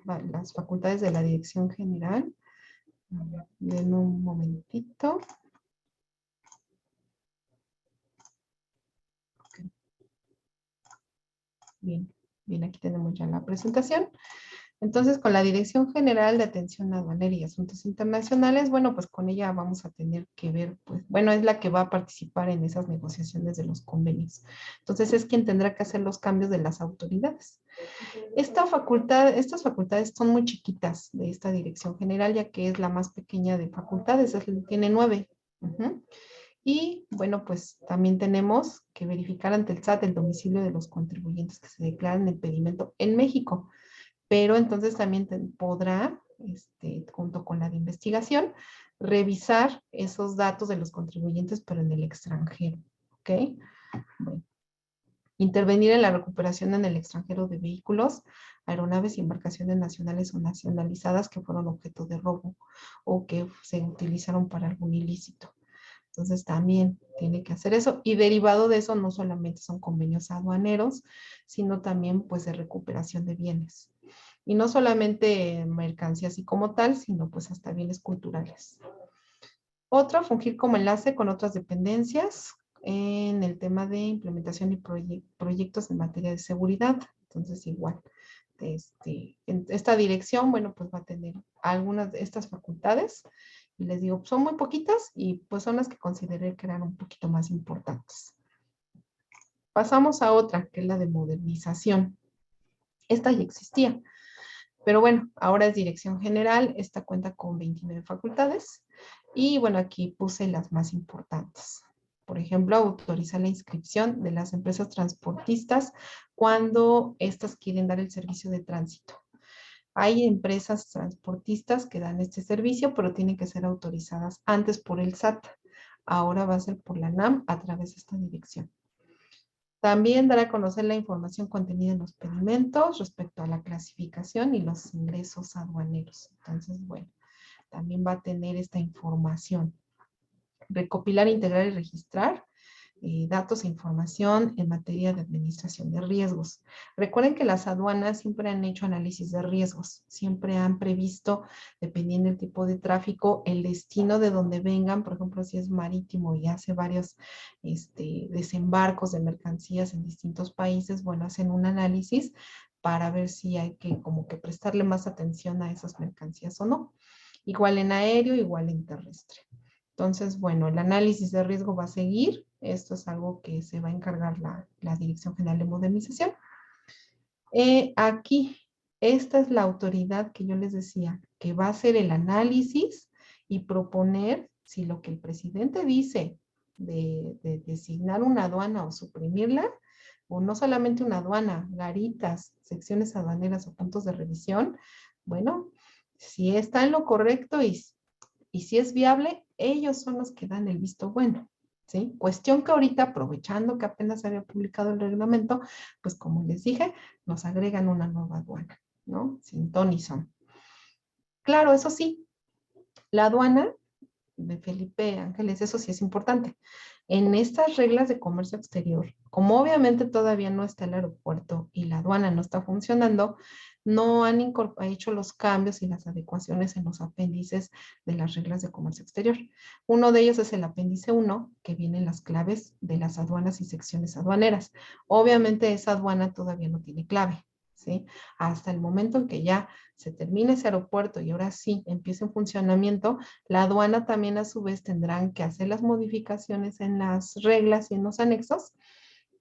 las facultades de la Dirección General. Den un momentito. Bien, bien, aquí tenemos ya la presentación. Entonces, con la Dirección General de Atención Aduanera y Asuntos Internacionales, bueno, pues con ella vamos a tener que ver, pues, bueno, es la que va a participar en esas negociaciones de los convenios. Entonces, es quien tendrá que hacer los cambios de las autoridades. Estas facultades son muy chiquitas de esta Dirección General, ya que es la más pequeña de facultades, tiene 9. Ujú. Y bueno, pues también tenemos que verificar ante el SAT el domicilio de los contribuyentes que se declaran el pedimento en México. Pero entonces también podrá, junto con la de investigación, revisar esos datos de los contribuyentes, pero en el extranjero. ¿Ok? Bueno. Intervenir en la recuperación en el extranjero de vehículos, aeronaves y embarcaciones nacionales o nacionalizadas que fueron objeto de robo o que se utilizaron para algún ilícito. Entonces también tiene que hacer eso. Y derivado de eso no solamente son convenios aduaneros, sino también pues de recuperación de bienes. Y no solamente mercancías y como tal, sino pues hasta bienes culturales. Otro, fungir como enlace con otras dependencias en el tema de implementación y proyectos en materia de seguridad. Entonces igual, en esta dirección, bueno, pues va a tener algunas de estas facultades. Y les digo, son muy poquitas y pues son las que consideré que eran un poquito más importantes. Pasamos a otra, que es la de modernización. Esta ya existía. Pero bueno, ahora es Dirección General, esta cuenta con 29 facultades y bueno, aquí puse las más importantes. Por ejemplo, autoriza la inscripción de las empresas transportistas cuando éstas quieren dar el servicio de tránsito. Hay empresas transportistas que dan este servicio, pero tienen que ser autorizadas antes por el SAT. Ahora va a ser por la NAM a través de esta dirección. También dará a conocer la información contenida en los pedimentos respecto a la clasificación y los ingresos aduaneros. Entonces, bueno, también va a tener esta información. Recopilar, integrar y registrar datos e información en materia de administración de riesgos. Recuerden que las aduanas siempre han hecho análisis de riesgos, siempre han previsto, dependiendo del tipo de tráfico, el destino de donde vengan, por ejemplo, si es marítimo y hace varios desembarcos de mercancías en distintos países, bueno, hacen un análisis para ver si hay que como que prestarle más atención a esas mercancías o no. Igual en aéreo, igual en terrestre. Entonces, bueno, el análisis de riesgo va a seguir. Esto es algo que se va a encargar la Dirección General de Modernización. Aquí, esta es la autoridad que yo les decía, que va a hacer el análisis y proponer si lo que el presidente dice de designar una aduana o suprimirla, o no solamente una aduana, garitas, secciones aduaneras o puntos de revisión, bueno, si está en lo correcto y si es viable, ellos son los que dan el visto bueno, ¿sí? Cuestión que ahorita, aprovechando que apenas se había publicado el reglamento, pues como les dije, nos agregan una nueva aduana, ¿no? Sin ton ni son. Claro, eso sí, la aduana de Felipe Ángeles, eso sí es importante. En estas reglas de comercio exterior, como obviamente todavía no está el aeropuerto y la aduana no está funcionando, no han hecho los cambios y las adecuaciones en los apéndices de las reglas de comercio exterior. Uno de ellos es el apéndice 1, que vienen las claves de las aduanas y secciones aduaneras. Obviamente esa aduana todavía no tiene clave, ¿sí? Hasta el momento en que ya se termine ese aeropuerto y ahora sí empiece en funcionamiento, la aduana también a su vez tendrán que hacer las modificaciones en las reglas y en los anexos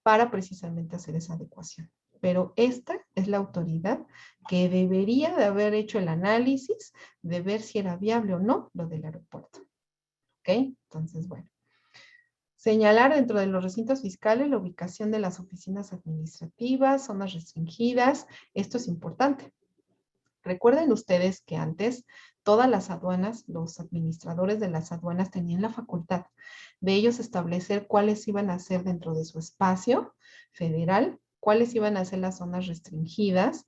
para precisamente hacer esa adecuación. Pero esta es la autoridad que debería de haber hecho el análisis de ver si era viable o no lo del aeropuerto. ¿Ok? Entonces, bueno. Señalar dentro de los recintos fiscales la ubicación de las oficinas administrativas, zonas restringidas. Esto es importante. Recuerden ustedes que antes todas las aduanas, los administradores de las aduanas tenían la facultad de ellos establecer cuáles iban a ser dentro de su espacio federal, cuáles iban a ser las zonas restringidas,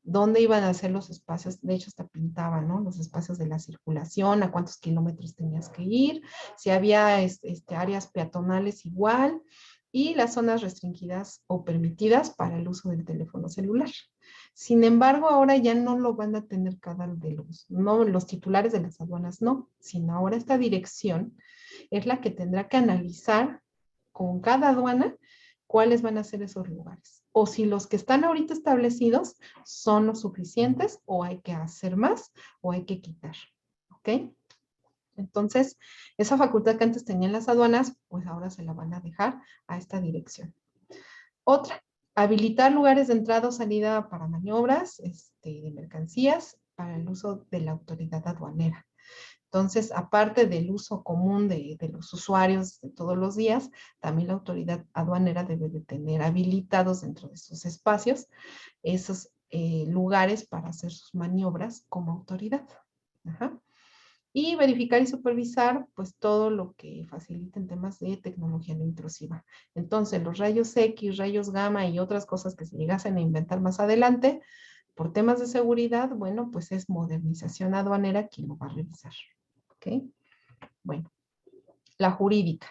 dónde iban a ser los espacios, de hecho hasta pintaban, ¿no? Los espacios de la circulación, a cuántos kilómetros tenías que ir, si había áreas peatonales igual, y las zonas restringidas o permitidas para el uso del teléfono celular. Sin embargo, ahora ya no lo van a tener cada de no los titulares de las aduanas, no, sino ahora esta dirección es la que tendrá que analizar con cada aduana cuáles van a ser esos lugares. O si los que están ahorita establecidos son los suficientes o hay que hacer más o hay que quitar. ¿Ok? Entonces, esa facultad que antes tenían las aduanas, pues ahora se la van a dejar a esta dirección. Otra, habilitar lugares de entrada o salida para maniobras de mercancías para el uso de la autoridad aduanera. Entonces, aparte del uso común de los usuarios de todos los días, también la autoridad aduanera debe de tener habilitados dentro de sus espacios esos lugares para hacer sus maniobras como autoridad. Ajá. Y verificar y supervisar pues todo lo que facilite en temas de tecnología no intrusiva. Entonces, los rayos X, rayos gamma y otras cosas que se llegasen a inventar más adelante, por temas de seguridad, bueno, pues es modernización aduanera quien lo va a revisar. ¿Ok? Bueno, la jurídica.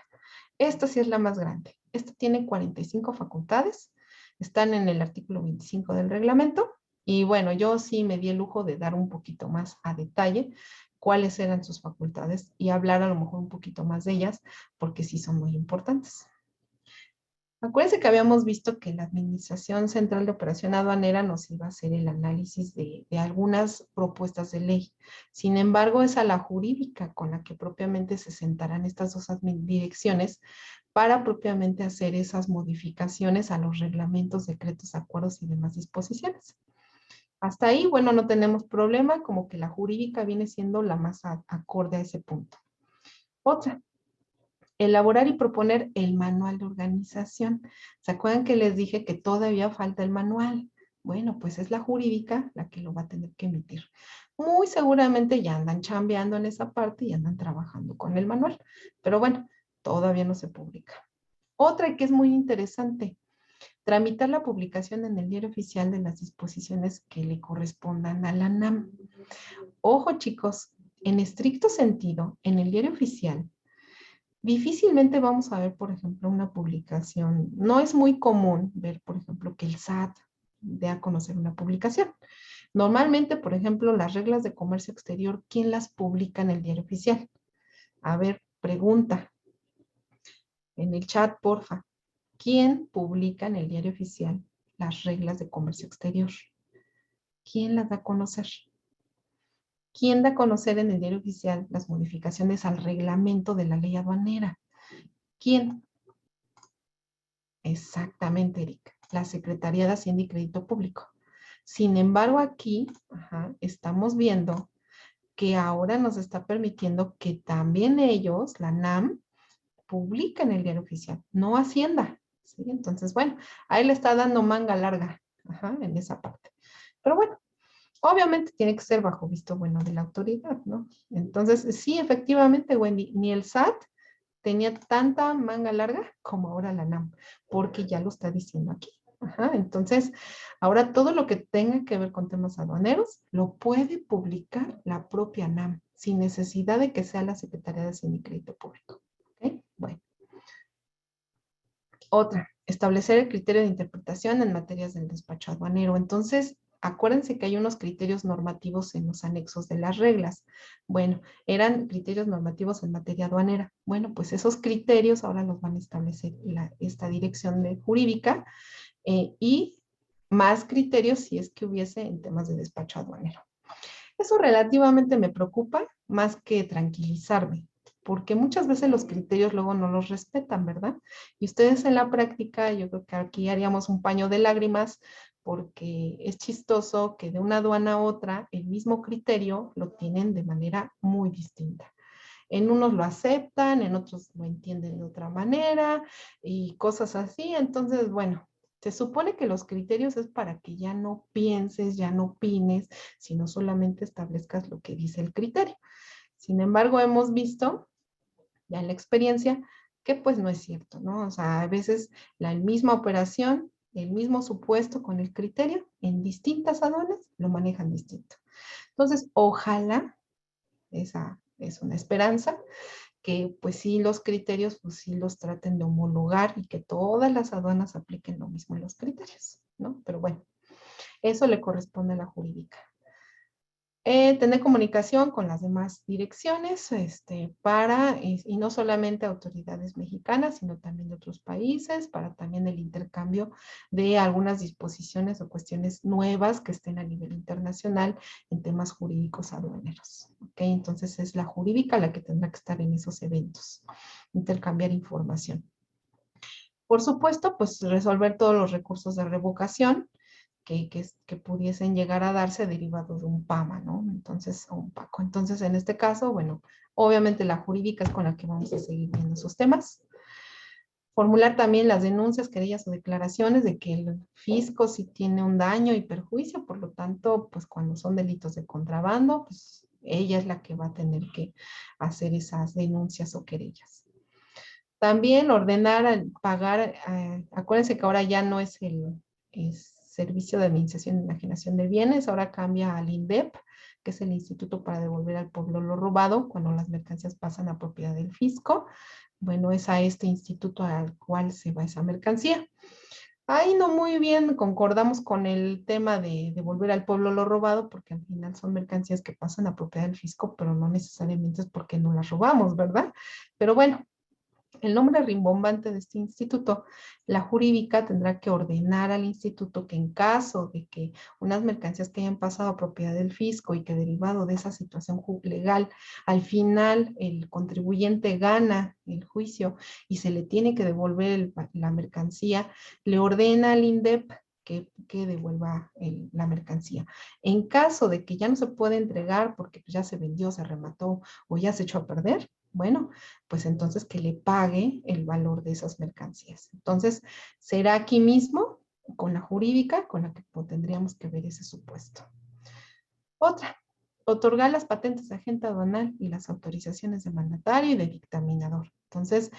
Esta sí es la más grande. Esta tiene 45 facultades. Están en el artículo 25 del reglamento. Y bueno, yo sí me di el lujo de dar un poquito más a detalle cuáles eran sus facultades y hablar a lo mejor un poquito más de ellas, porque sí son muy importantes. Acuérdense que habíamos visto que la Administración Central de Operación Aduanera nos iba a hacer el análisis de algunas propuestas de ley. Sin embargo, es a la jurídica con la que propiamente se sentarán estas dos direcciones para propiamente hacer esas modificaciones a los reglamentos, decretos, acuerdos y demás disposiciones. Hasta ahí, bueno, no tenemos problema, como que la jurídica viene siendo la más acorde a ese punto. Otra, elaborar y proponer el manual de organización. ¿Se acuerdan que les dije que todavía falta el manual? Bueno, pues es la jurídica la que lo va a tener que emitir. Muy seguramente ya andan chambeando en esa parte y andan trabajando con el manual. Pero bueno, todavía no se publica. Otra que es muy interesante, tramitar la publicación en el diario oficial de las disposiciones que le correspondan a la NAM. Ojo, chicos, en estricto sentido, en el diario oficial, difícilmente vamos a ver, por ejemplo, una publicación. No es muy común ver, por ejemplo, que el SAT dé a conocer una publicación. Normalmente, por ejemplo, las reglas de comercio exterior, ¿quién las publica en el diario oficial? A ver, pregunta en el chat, porfa. ¿Quién publica en el diario oficial las reglas de comercio exterior? ¿Quién las da a conocer? ¿Quién da a conocer en el diario oficial las modificaciones al reglamento de la ley aduanera? ¿Quién? Exactamente, Erika. La Secretaría de Hacienda y Crédito Público. Sin embargo, aquí estamos viendo que ahora nos está permitiendo que también ellos, la NAM, publiquen el diario oficial, no Hacienda. ¿Sí? Entonces, bueno, ahí le está dando manga larga en esa parte. Pero bueno, obviamente tiene que ser bajo visto bueno de la autoridad, ¿no? Entonces, sí, efectivamente, Wendy, ni el SAT tenía tanta manga larga como ahora la NAM, porque ya lo está diciendo aquí. Entonces, ahora todo lo que tenga que ver con temas aduaneros lo puede publicar la propia NAM, sin necesidad de que sea la Secretaría de Hacienda y Crédito Público. ¿Okay? Bueno. Otra, establecer el criterio de interpretación en materias del despacho aduanero. Entonces, acuérdense que hay unos criterios normativos en los anexos de las reglas. Bueno, eran criterios normativos en materia aduanera. Bueno, pues esos criterios ahora los van a establecer esta dirección jurídica y más criterios si es que hubiese en temas de despacho aduanero. Eso relativamente me preocupa más que tranquilizarme, porque muchas veces los criterios luego no los respetan, ¿verdad? Y ustedes en la práctica, yo creo que aquí haríamos un paño de lágrimas, porque es chistoso que de una aduana a otra el mismo criterio lo tienen de manera muy distinta. En unos lo aceptan, en otros lo entienden de otra manera y cosas así. Entonces, bueno, se supone que los criterios es para que ya no pienses, ya no opines, sino solamente establezcas lo que dice el criterio. Sin embargo, hemos visto ya en la experiencia que pues no es cierto, ¿no? O sea, a veces la misma operación, el mismo supuesto con el criterio, en distintas aduanas lo manejan distinto. Entonces, ojalá, esa es una esperanza, que pues sí los criterios pues sí los traten de homologar y que todas las aduanas apliquen lo mismo en los criterios, ¿no? Pero bueno, eso le corresponde a la jurídica. Tener comunicación con las demás direcciones y no solamente autoridades mexicanas, sino también de otros países, para también el intercambio de algunas disposiciones o cuestiones nuevas que estén a nivel internacional en temas jurídicos aduaneros. ¿Ok? Entonces es la jurídica la que tendrá que estar en esos eventos, intercambiar información. Por supuesto, pues resolver todos los recursos de revocación que pudiesen llegar a darse derivados de un PAMA, ¿no? Entonces, o un PACO. Entonces, en este caso, bueno, obviamente la jurídica es con la que vamos a seguir viendo esos temas. Formular también las denuncias, querellas o declaraciones de que el fisco sí tiene un daño y perjuicio, por lo tanto, pues cuando son delitos de contrabando, pues ella es la que va a tener que hacer esas denuncias o querellas. También ordenar pagar, acuérdense que ahora ya no es el Servicio de Administración y Enajenación de Bienes, ahora cambia al INDEP, que es el Instituto para Devolver al Pueblo lo Robado, cuando las mercancías pasan a propiedad del fisco. Bueno, es a este instituto al cual se va esa mercancía. Ahí no muy bien concordamos con el tema de devolver al pueblo lo robado, porque al final son mercancías que pasan a propiedad del fisco, pero no necesariamente es porque no las robamos, ¿verdad? Pero bueno, el nombre rimbombante de este instituto, la jurídica tendrá que ordenar al instituto que en caso de que unas mercancías que hayan pasado a propiedad del fisco y que derivado de esa situación legal, al final el contribuyente gana el juicio y se le tiene que devolver la mercancía, le ordena al INDEP que devuelva la mercancía. En caso de que ya no se pueda entregar porque ya se vendió, se remató o ya se echó a perder, bueno, pues entonces que le pague el valor de esas mercancías. Entonces, será aquí mismo, con la jurídica, con la que tendríamos que ver ese supuesto. Otra, otorgar las patentes de agente aduanal y las autorizaciones de mandatario y de dictaminador. Entonces,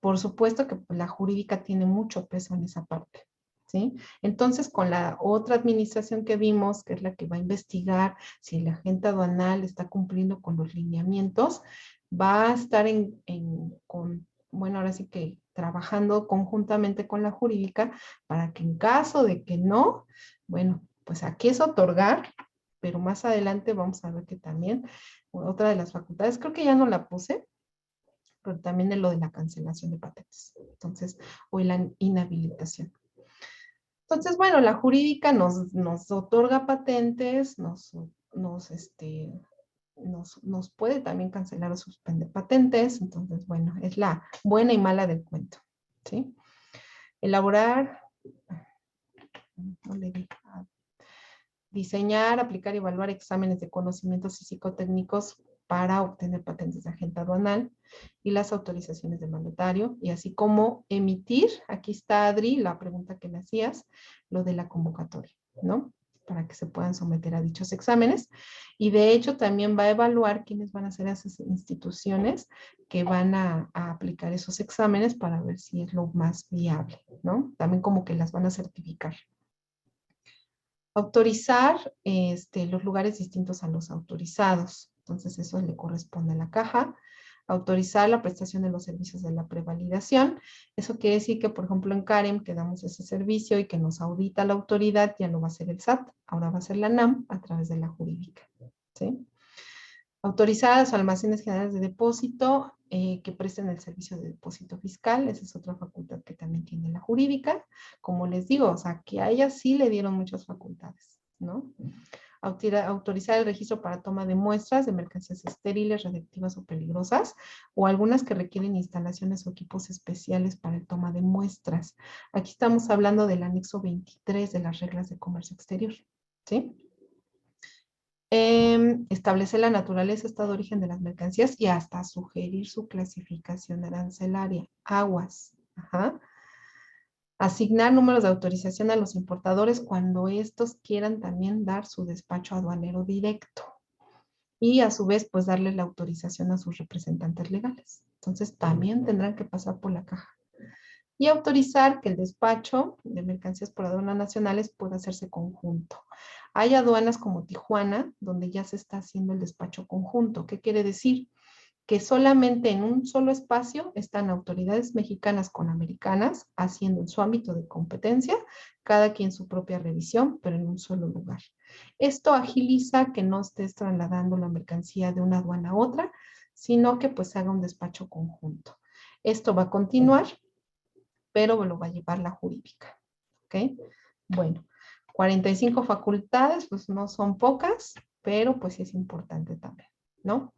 por supuesto que la jurídica tiene mucho peso en esa parte. ¿Sí? Entonces, con la otra administración que vimos, que es la que va a investigar si el agente aduanal está cumpliendo con los lineamientos, va a estar bueno, ahora sí que trabajando conjuntamente con la jurídica para que en caso de que no, bueno, pues aquí es otorgar, pero más adelante vamos a ver que también otra de las facultades, creo que ya no la puse, pero también es lo de la cancelación de patentes, entonces, o la inhabilitación. Entonces, bueno, la jurídica nos otorga patentes, nos puede también cancelar o suspender patentes, entonces, bueno, es la buena y mala del cuento, ¿sí? Elaborar, no le digo, diseñar, aplicar y evaluar exámenes de conocimientos y psicotécnicos para obtener patentes de agente aduanal y las autorizaciones de mandatario, y así como emitir, aquí está Adri, la pregunta que me hacías, lo de la convocatoria, ¿no? Para que se puedan someter a dichos exámenes. Y de hecho también va a evaluar quiénes van a ser esas instituciones que van a aplicar esos exámenes para ver si es lo más viable, ¿no? También como que las van a certificar. Autorizar los lugares distintos a los autorizados. Entonces eso le corresponde a la caja. Autorizar la prestación de los servicios de la prevalidación. Eso quiere decir que, por ejemplo, en Karen que damos ese servicio y que nos audita la autoridad, ya no va a ser el SAT, ahora va a ser la NAM a través de la jurídica. ¿Sí? Autorizar a los almacenes generales de depósito que presten el servicio de depósito fiscal. Esa es otra facultad que también tiene la jurídica. Como les digo, o sea, que a ella sí le dieron muchas facultades, ¿no? Autorizar el registro para toma de muestras de mercancías estériles, radiactivas o peligrosas, o algunas que requieren instalaciones o equipos especiales para el toma de muestras. Aquí estamos hablando del anexo 23 de las reglas de comercio exterior, ¿sí? Establecer la naturaleza, estado de origen de las mercancías y hasta sugerir su clasificación arancelaria. Aguas. Ajá. Asignar números de autorización a los importadores cuando estos quieran también dar su despacho aduanero directo. Y a su vez, pues darle la autorización a sus representantes legales. Entonces, también tendrán que pasar por la caja. Y autorizar que el despacho de mercancías por aduanas nacionales pueda hacerse conjunto. Hay aduanas como Tijuana, donde ya se está haciendo el despacho conjunto. ¿Qué quiere decir? que solamente en un solo espacio están autoridades mexicanas con americanas haciendo en su ámbito de competencia, cada quien su propia revisión, pero en un solo lugar. Esto agiliza que no estés trasladando la mercancía de una aduana a otra, sino que pues se haga un despacho conjunto. Esto va a continuar, pero lo va a llevar la jurídica. ¿Ok? Bueno, 45 facultades, pues no son pocas, pero pues es importante también, ¿no?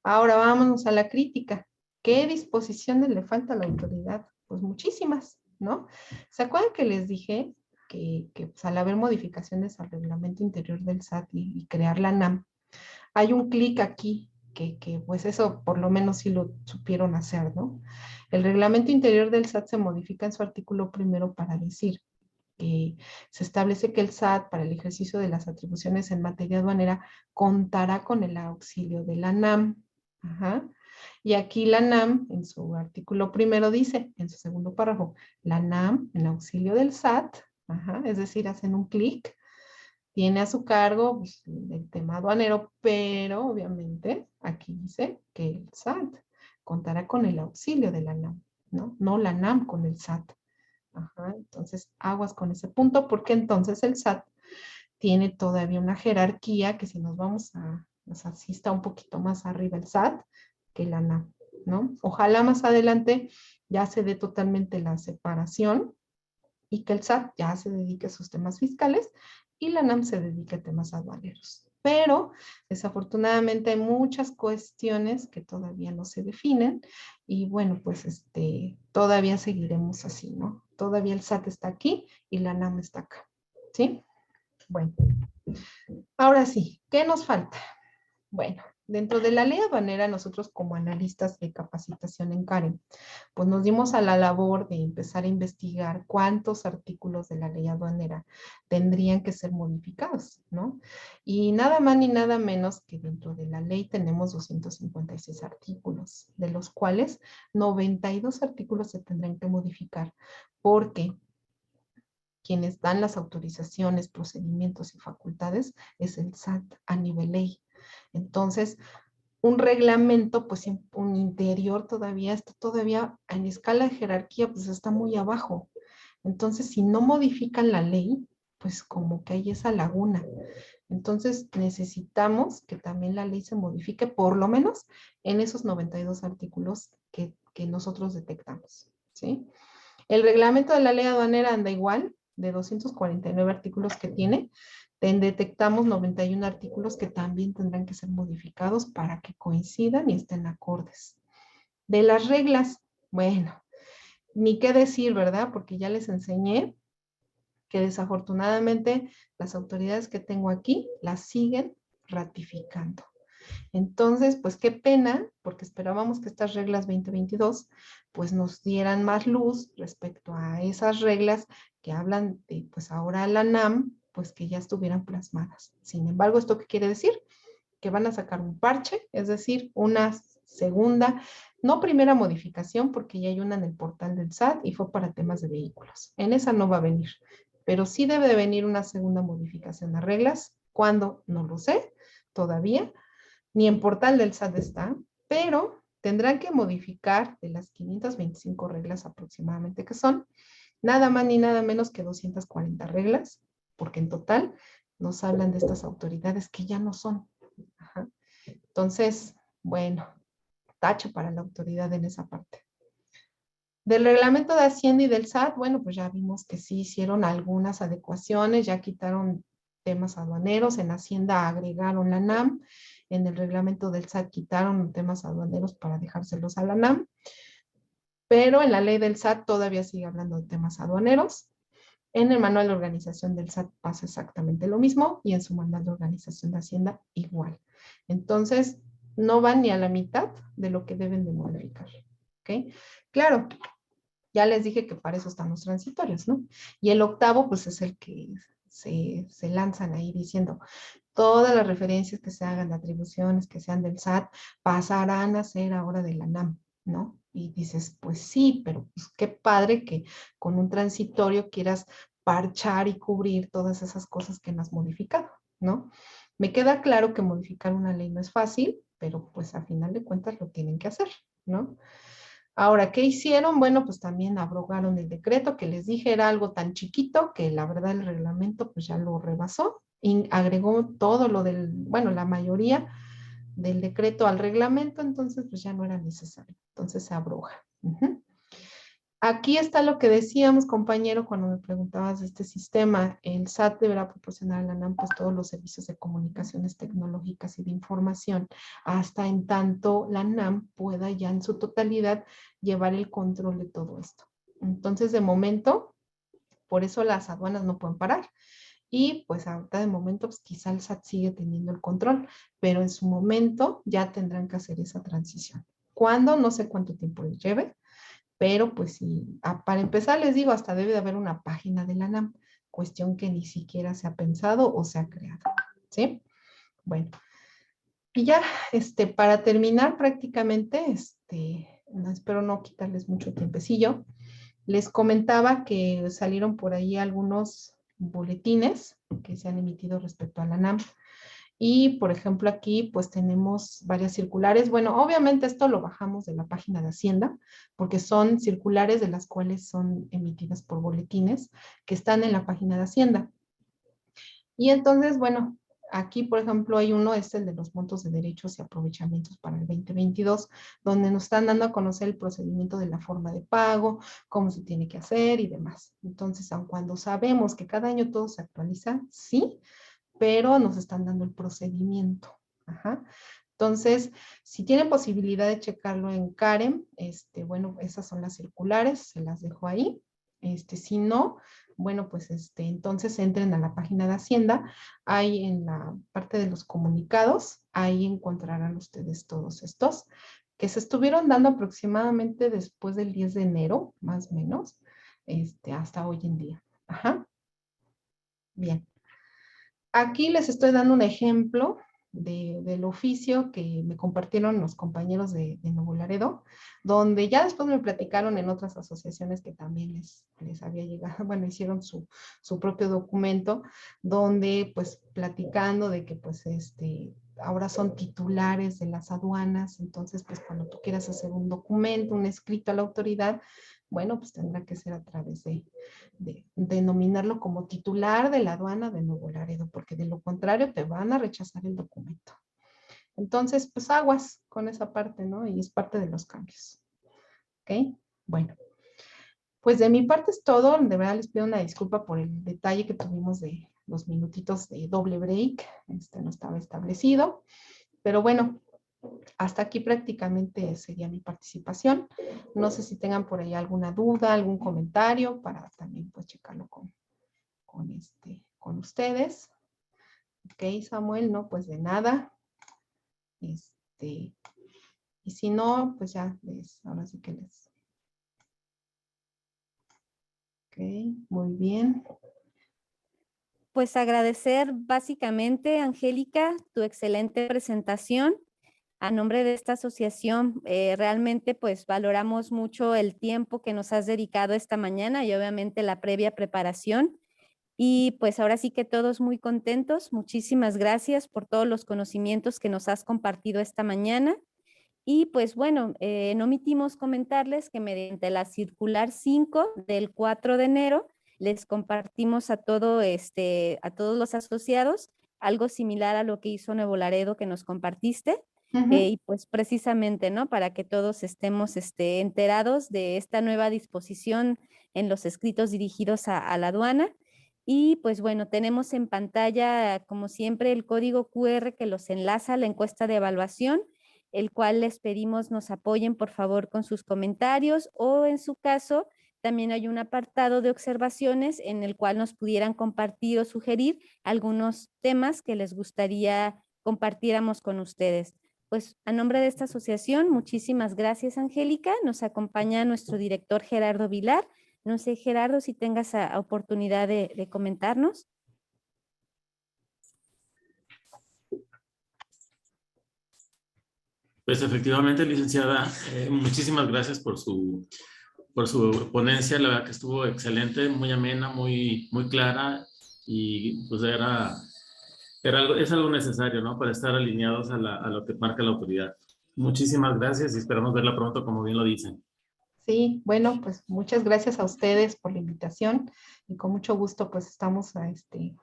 Ahora vámonos a la crítica. ¿Qué disposiciones le falta a la autoridad? Pues muchísimas, ¿no? ¿Se acuerdan que les dije que pues, al haber modificaciones al reglamento interior del SAT y crear la NAM, hay un clic aquí pues eso por lo menos sí lo supieron hacer, ¿no? El reglamento interior del SAT se modifica en su artículo primero para decir que se establece que el SAT para el ejercicio de las atribuciones en materia aduanera contará con el auxilio de la NAM. Ajá. Y aquí la NAM, en su artículo primero dice, en su segundo párrafo, la NAM, en auxilio del SAT, ajá, es decir, hacen un clic, tiene a su cargo pues, el tema aduanero, pero obviamente aquí dice que el SAT contará con el auxilio de la NAM, ¿no? No la NAM con el SAT. Ajá, entonces aguas con ese punto porque entonces el SAT tiene todavía una jerarquía que si nos vamos o sea, sí está un poquito más arriba el SAT que la NAM, ¿no? Ojalá más adelante ya se dé totalmente la separación y que el SAT ya se dedique a sus temas fiscales y la NAM se dedique a temas aduaneros. Pero desafortunadamente hay muchas cuestiones que todavía no se definen y bueno, pues todavía seguiremos así, ¿no? Todavía el SAT está aquí y la NAM está acá, ¿sí? Bueno, ahora sí, ¿qué nos falta? Bueno, dentro de la ley aduanera, nosotros como analistas de capacitación en Karen, pues nos dimos a la labor de empezar a investigar cuántos artículos de la ley aduanera tendrían que ser modificados, ¿no? Y nada más ni nada menos que dentro de la ley tenemos 256 artículos, de los cuales 92 artículos se tendrán que modificar, porque quienes dan las autorizaciones, procedimientos y facultades es el SAT a nivel ley. Entonces, un reglamento, pues un interior todavía está todavía en escala de jerarquía, pues está muy abajo. Entonces, si no modifican la ley, pues como que hay esa laguna. Entonces, necesitamos que también la ley se modifique, por lo menos en esos 92 artículos que nosotros detectamos, ¿sí? El reglamento de la ley aduanera anda igual, de 249 artículos que tiene, detectamos 91 artículos que también tendrán que ser modificados para que coincidan y estén acordes. De las reglas, bueno, ni qué decir, ¿verdad? Porque ya les enseñé que desafortunadamente las autoridades que tengo aquí las siguen ratificando. Entonces, pues qué pena, porque esperábamos que estas reglas 2022 pues nos dieran más luz respecto a esas reglas que hablan de, pues ahora la NAM, pues que ya estuvieran plasmadas. Sin embargo, ¿esto qué quiere decir? Que van a sacar un parche, es decir, una segunda, no primera modificación, porque ya hay una en el portal del SAT y fue para temas de vehículos. En esa no va a venir, pero sí debe de venir una segunda modificación a reglas. ¿Cuándo? No lo sé todavía, ni en portal del SAT está, pero tendrán que modificar de las 525 reglas aproximadamente que son, nada más ni nada menos que 240 reglas, porque en total nos hablan de estas autoridades que ya no son. Ajá. Entonces, bueno, tacho para la autoridad en esa parte. Del reglamento de Hacienda y del SAT, bueno, pues ya vimos que sí hicieron algunas adecuaciones, ya quitaron temas aduaneros, en Hacienda agregaron la NAM, en el reglamento del SAT quitaron temas aduaneros para dejárselos a la NAM, pero en la ley del SAT todavía sigue hablando de temas aduaneros. En el manual de organización del SAT pasa exactamente lo mismo y en su manual de organización de Hacienda igual. Entonces, no van ni a la mitad de lo que deben de modificar. ¿Ok? Claro, ya les dije que para eso están los transitorios, ¿no? Y el octavo, pues es el que se lanzan ahí diciendo, todas las referencias que se hagan de atribuciones que sean del SAT pasarán a ser ahora de la NAM, ¿no? Y dices, pues sí, pero pues qué padre que con un transitorio quieras parchar y cubrir todas esas cosas que no has modificado, ¿no? Me queda claro que modificar una ley no es fácil, pero pues a final de cuentas lo tienen que hacer, ¿no? Ahora, ¿qué hicieron? Bueno, pues también abrogaron el decreto que les dije era algo tan chiquito que la verdad el reglamento pues ya lo rebasó y agregó todo lo del, bueno, la mayoría del decreto al reglamento, entonces pues ya no era necesario, entonces se abroga. Aquí está lo que decíamos, compañero, cuando me preguntabas de este sistema. El SAT deberá proporcionar a la ANAM pues, todos los servicios de comunicaciones tecnológicas y de información, hasta en tanto la ANAM pueda ya en su totalidad llevar el control de todo esto. Entonces, de momento, por eso las aduanas no pueden parar. Y pues ahorita de momento, pues quizá el SAT sigue teniendo el control, pero en su momento ya tendrán que hacer esa transición. ¿Cuándo? No sé cuánto tiempo les lleve, pero pues sí, para empezar les digo, hasta debe de haber una página de la ANAM, cuestión que ni siquiera se ha pensado o se ha creado, ¿sí? Bueno, y ya, para terminar prácticamente, espero no quitarles mucho tiempecillo, les comentaba que salieron por ahí algunos boletines que se han emitido respecto a la ANAM. Y, por ejemplo, aquí pues tenemos varias circulares. Bueno, obviamente esto lo bajamos de la página de Hacienda, porque son circulares de las cuales son emitidas por boletines que están en la página de Hacienda. Y entonces, bueno, aquí, por ejemplo, hay uno, es el de los montos de derechos y aprovechamientos para el 2022, donde nos están dando a conocer el procedimiento de la forma de pago, cómo se tiene que hacer y demás. Entonces, aun cuando sabemos que cada año todo se actualiza, sí, pero nos están dando el procedimiento. Ajá. Entonces, si tienen posibilidad de checarlo en Karen, bueno, esas son las circulares, se las dejo ahí. Si no, bueno, pues entonces entren a la página de Hacienda, ahí en la parte de los comunicados, ahí encontrarán ustedes todos estos, que se estuvieron dando aproximadamente después del 10 de enero, más o menos, hasta hoy en día. Ajá. Bien. Aquí les estoy dando un ejemplo del oficio que me compartieron los compañeros de Nuevo Laredo, donde ya después me platicaron en otras asociaciones que también les había llegado, bueno, hicieron su propio documento, donde pues platicando de que pues ahora son titulares de las aduanas, entonces pues cuando tú quieras hacer un documento, un escrito a la autoridad, bueno, pues tendrá que ser a través de denominarlo como titular de la aduana de Nuevo Laredo, porque de lo contrario te van a rechazar el documento. Entonces, pues aguas con esa parte, ¿no? Y es parte de los cambios. ¿Ok? Bueno, pues de mi parte es todo. De verdad les pido una disculpa por el detalle que tuvimos de los minutitos de doble break. No estaba establecido. Pero bueno, hasta aquí prácticamente sería mi participación. No sé si tengan por ahí alguna duda, algún comentario para también pues checarlo con ustedes. Ok, Samuel, no, pues de nada. Y si no, pues ya ahora sí que les. Ok, muy bien. Pues agradecer básicamente, Angélica, tu excelente presentación. A nombre de esta asociación, realmente pues valoramos mucho el tiempo que nos has dedicado esta mañana y obviamente la previa preparación. Y pues ahora sí que todos muy contentos. Muchísimas gracias por todos los conocimientos que nos has compartido esta mañana. Y pues bueno, no omitimos comentarles que mediante la circular 5 del 4 de enero les compartimos a todos los asociados algo similar a lo que hizo Nuevo Laredo que nos compartiste. Y pues precisamente, ¿no? Para que todos estemos enterados de esta nueva disposición en los escritos dirigidos a la aduana. Y pues bueno, tenemos en pantalla, como siempre, el código QR que los enlaza a la encuesta de evaluación, el cual les pedimos nos apoyen por favor con sus comentarios, o en su caso también hay un apartado de observaciones en el cual nos pudieran compartir o sugerir algunos temas que les gustaría compartiéramos con ustedes. Pues a nombre de esta asociación, muchísimas gracias, Angélica. Nos acompaña nuestro director Gerardo Vilar. No sé, Gerardo, si tengas oportunidad de comentarnos. Pues efectivamente, licenciada, muchísimas gracias por su ponencia. La verdad que estuvo excelente, muy amena, muy clara, y pues era es algo necesario, ¿no? Para estar alineados a lo que marca la autoridad. Muchísimas gracias y esperamos verla pronto, como bien lo dicen. Sí, bueno, pues muchas gracias a ustedes por la invitación y con mucho gusto pues estamos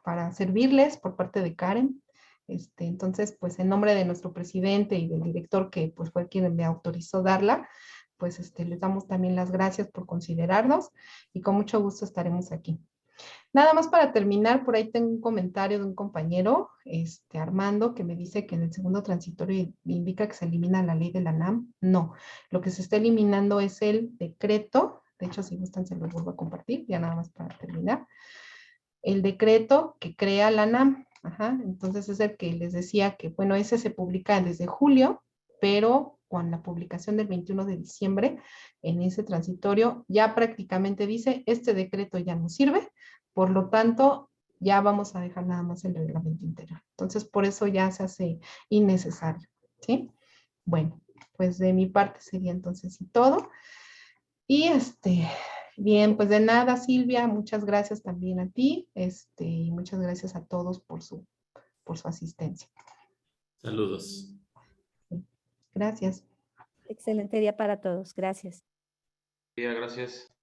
para servirles por parte de Karen. Entonces, pues en nombre de nuestro presidente y del director que pues fue quien me autorizó darla, pues les damos también las gracias por considerarnos y con mucho gusto estaremos aquí. Nada más para terminar, por ahí tengo un comentario de un compañero, Armando, que me dice que en el segundo transitorio indica que se elimina la ley de la NAM. No, lo que se está eliminando es el decreto. De hecho, si gustan, se los vuelvo a compartir, ya nada más para terminar. El decreto que crea la NAM. Ajá, entonces es el que les decía que, bueno, ese se publica desde julio, pero con la publicación del 21 de diciembre, en ese transitorio, ya prácticamente dice, este decreto ya no sirve, por lo tanto, ya vamos a dejar nada más el reglamento interior. Entonces, por eso ya se hace innecesario, ¿sí? Bueno, pues de mi parte sería entonces y todo. Y bien, pues de nada, Silvia, muchas gracias también a ti, y muchas gracias a todos por su asistencia. Saludos. Gracias. Excelente día para todos. Gracias. Gracias.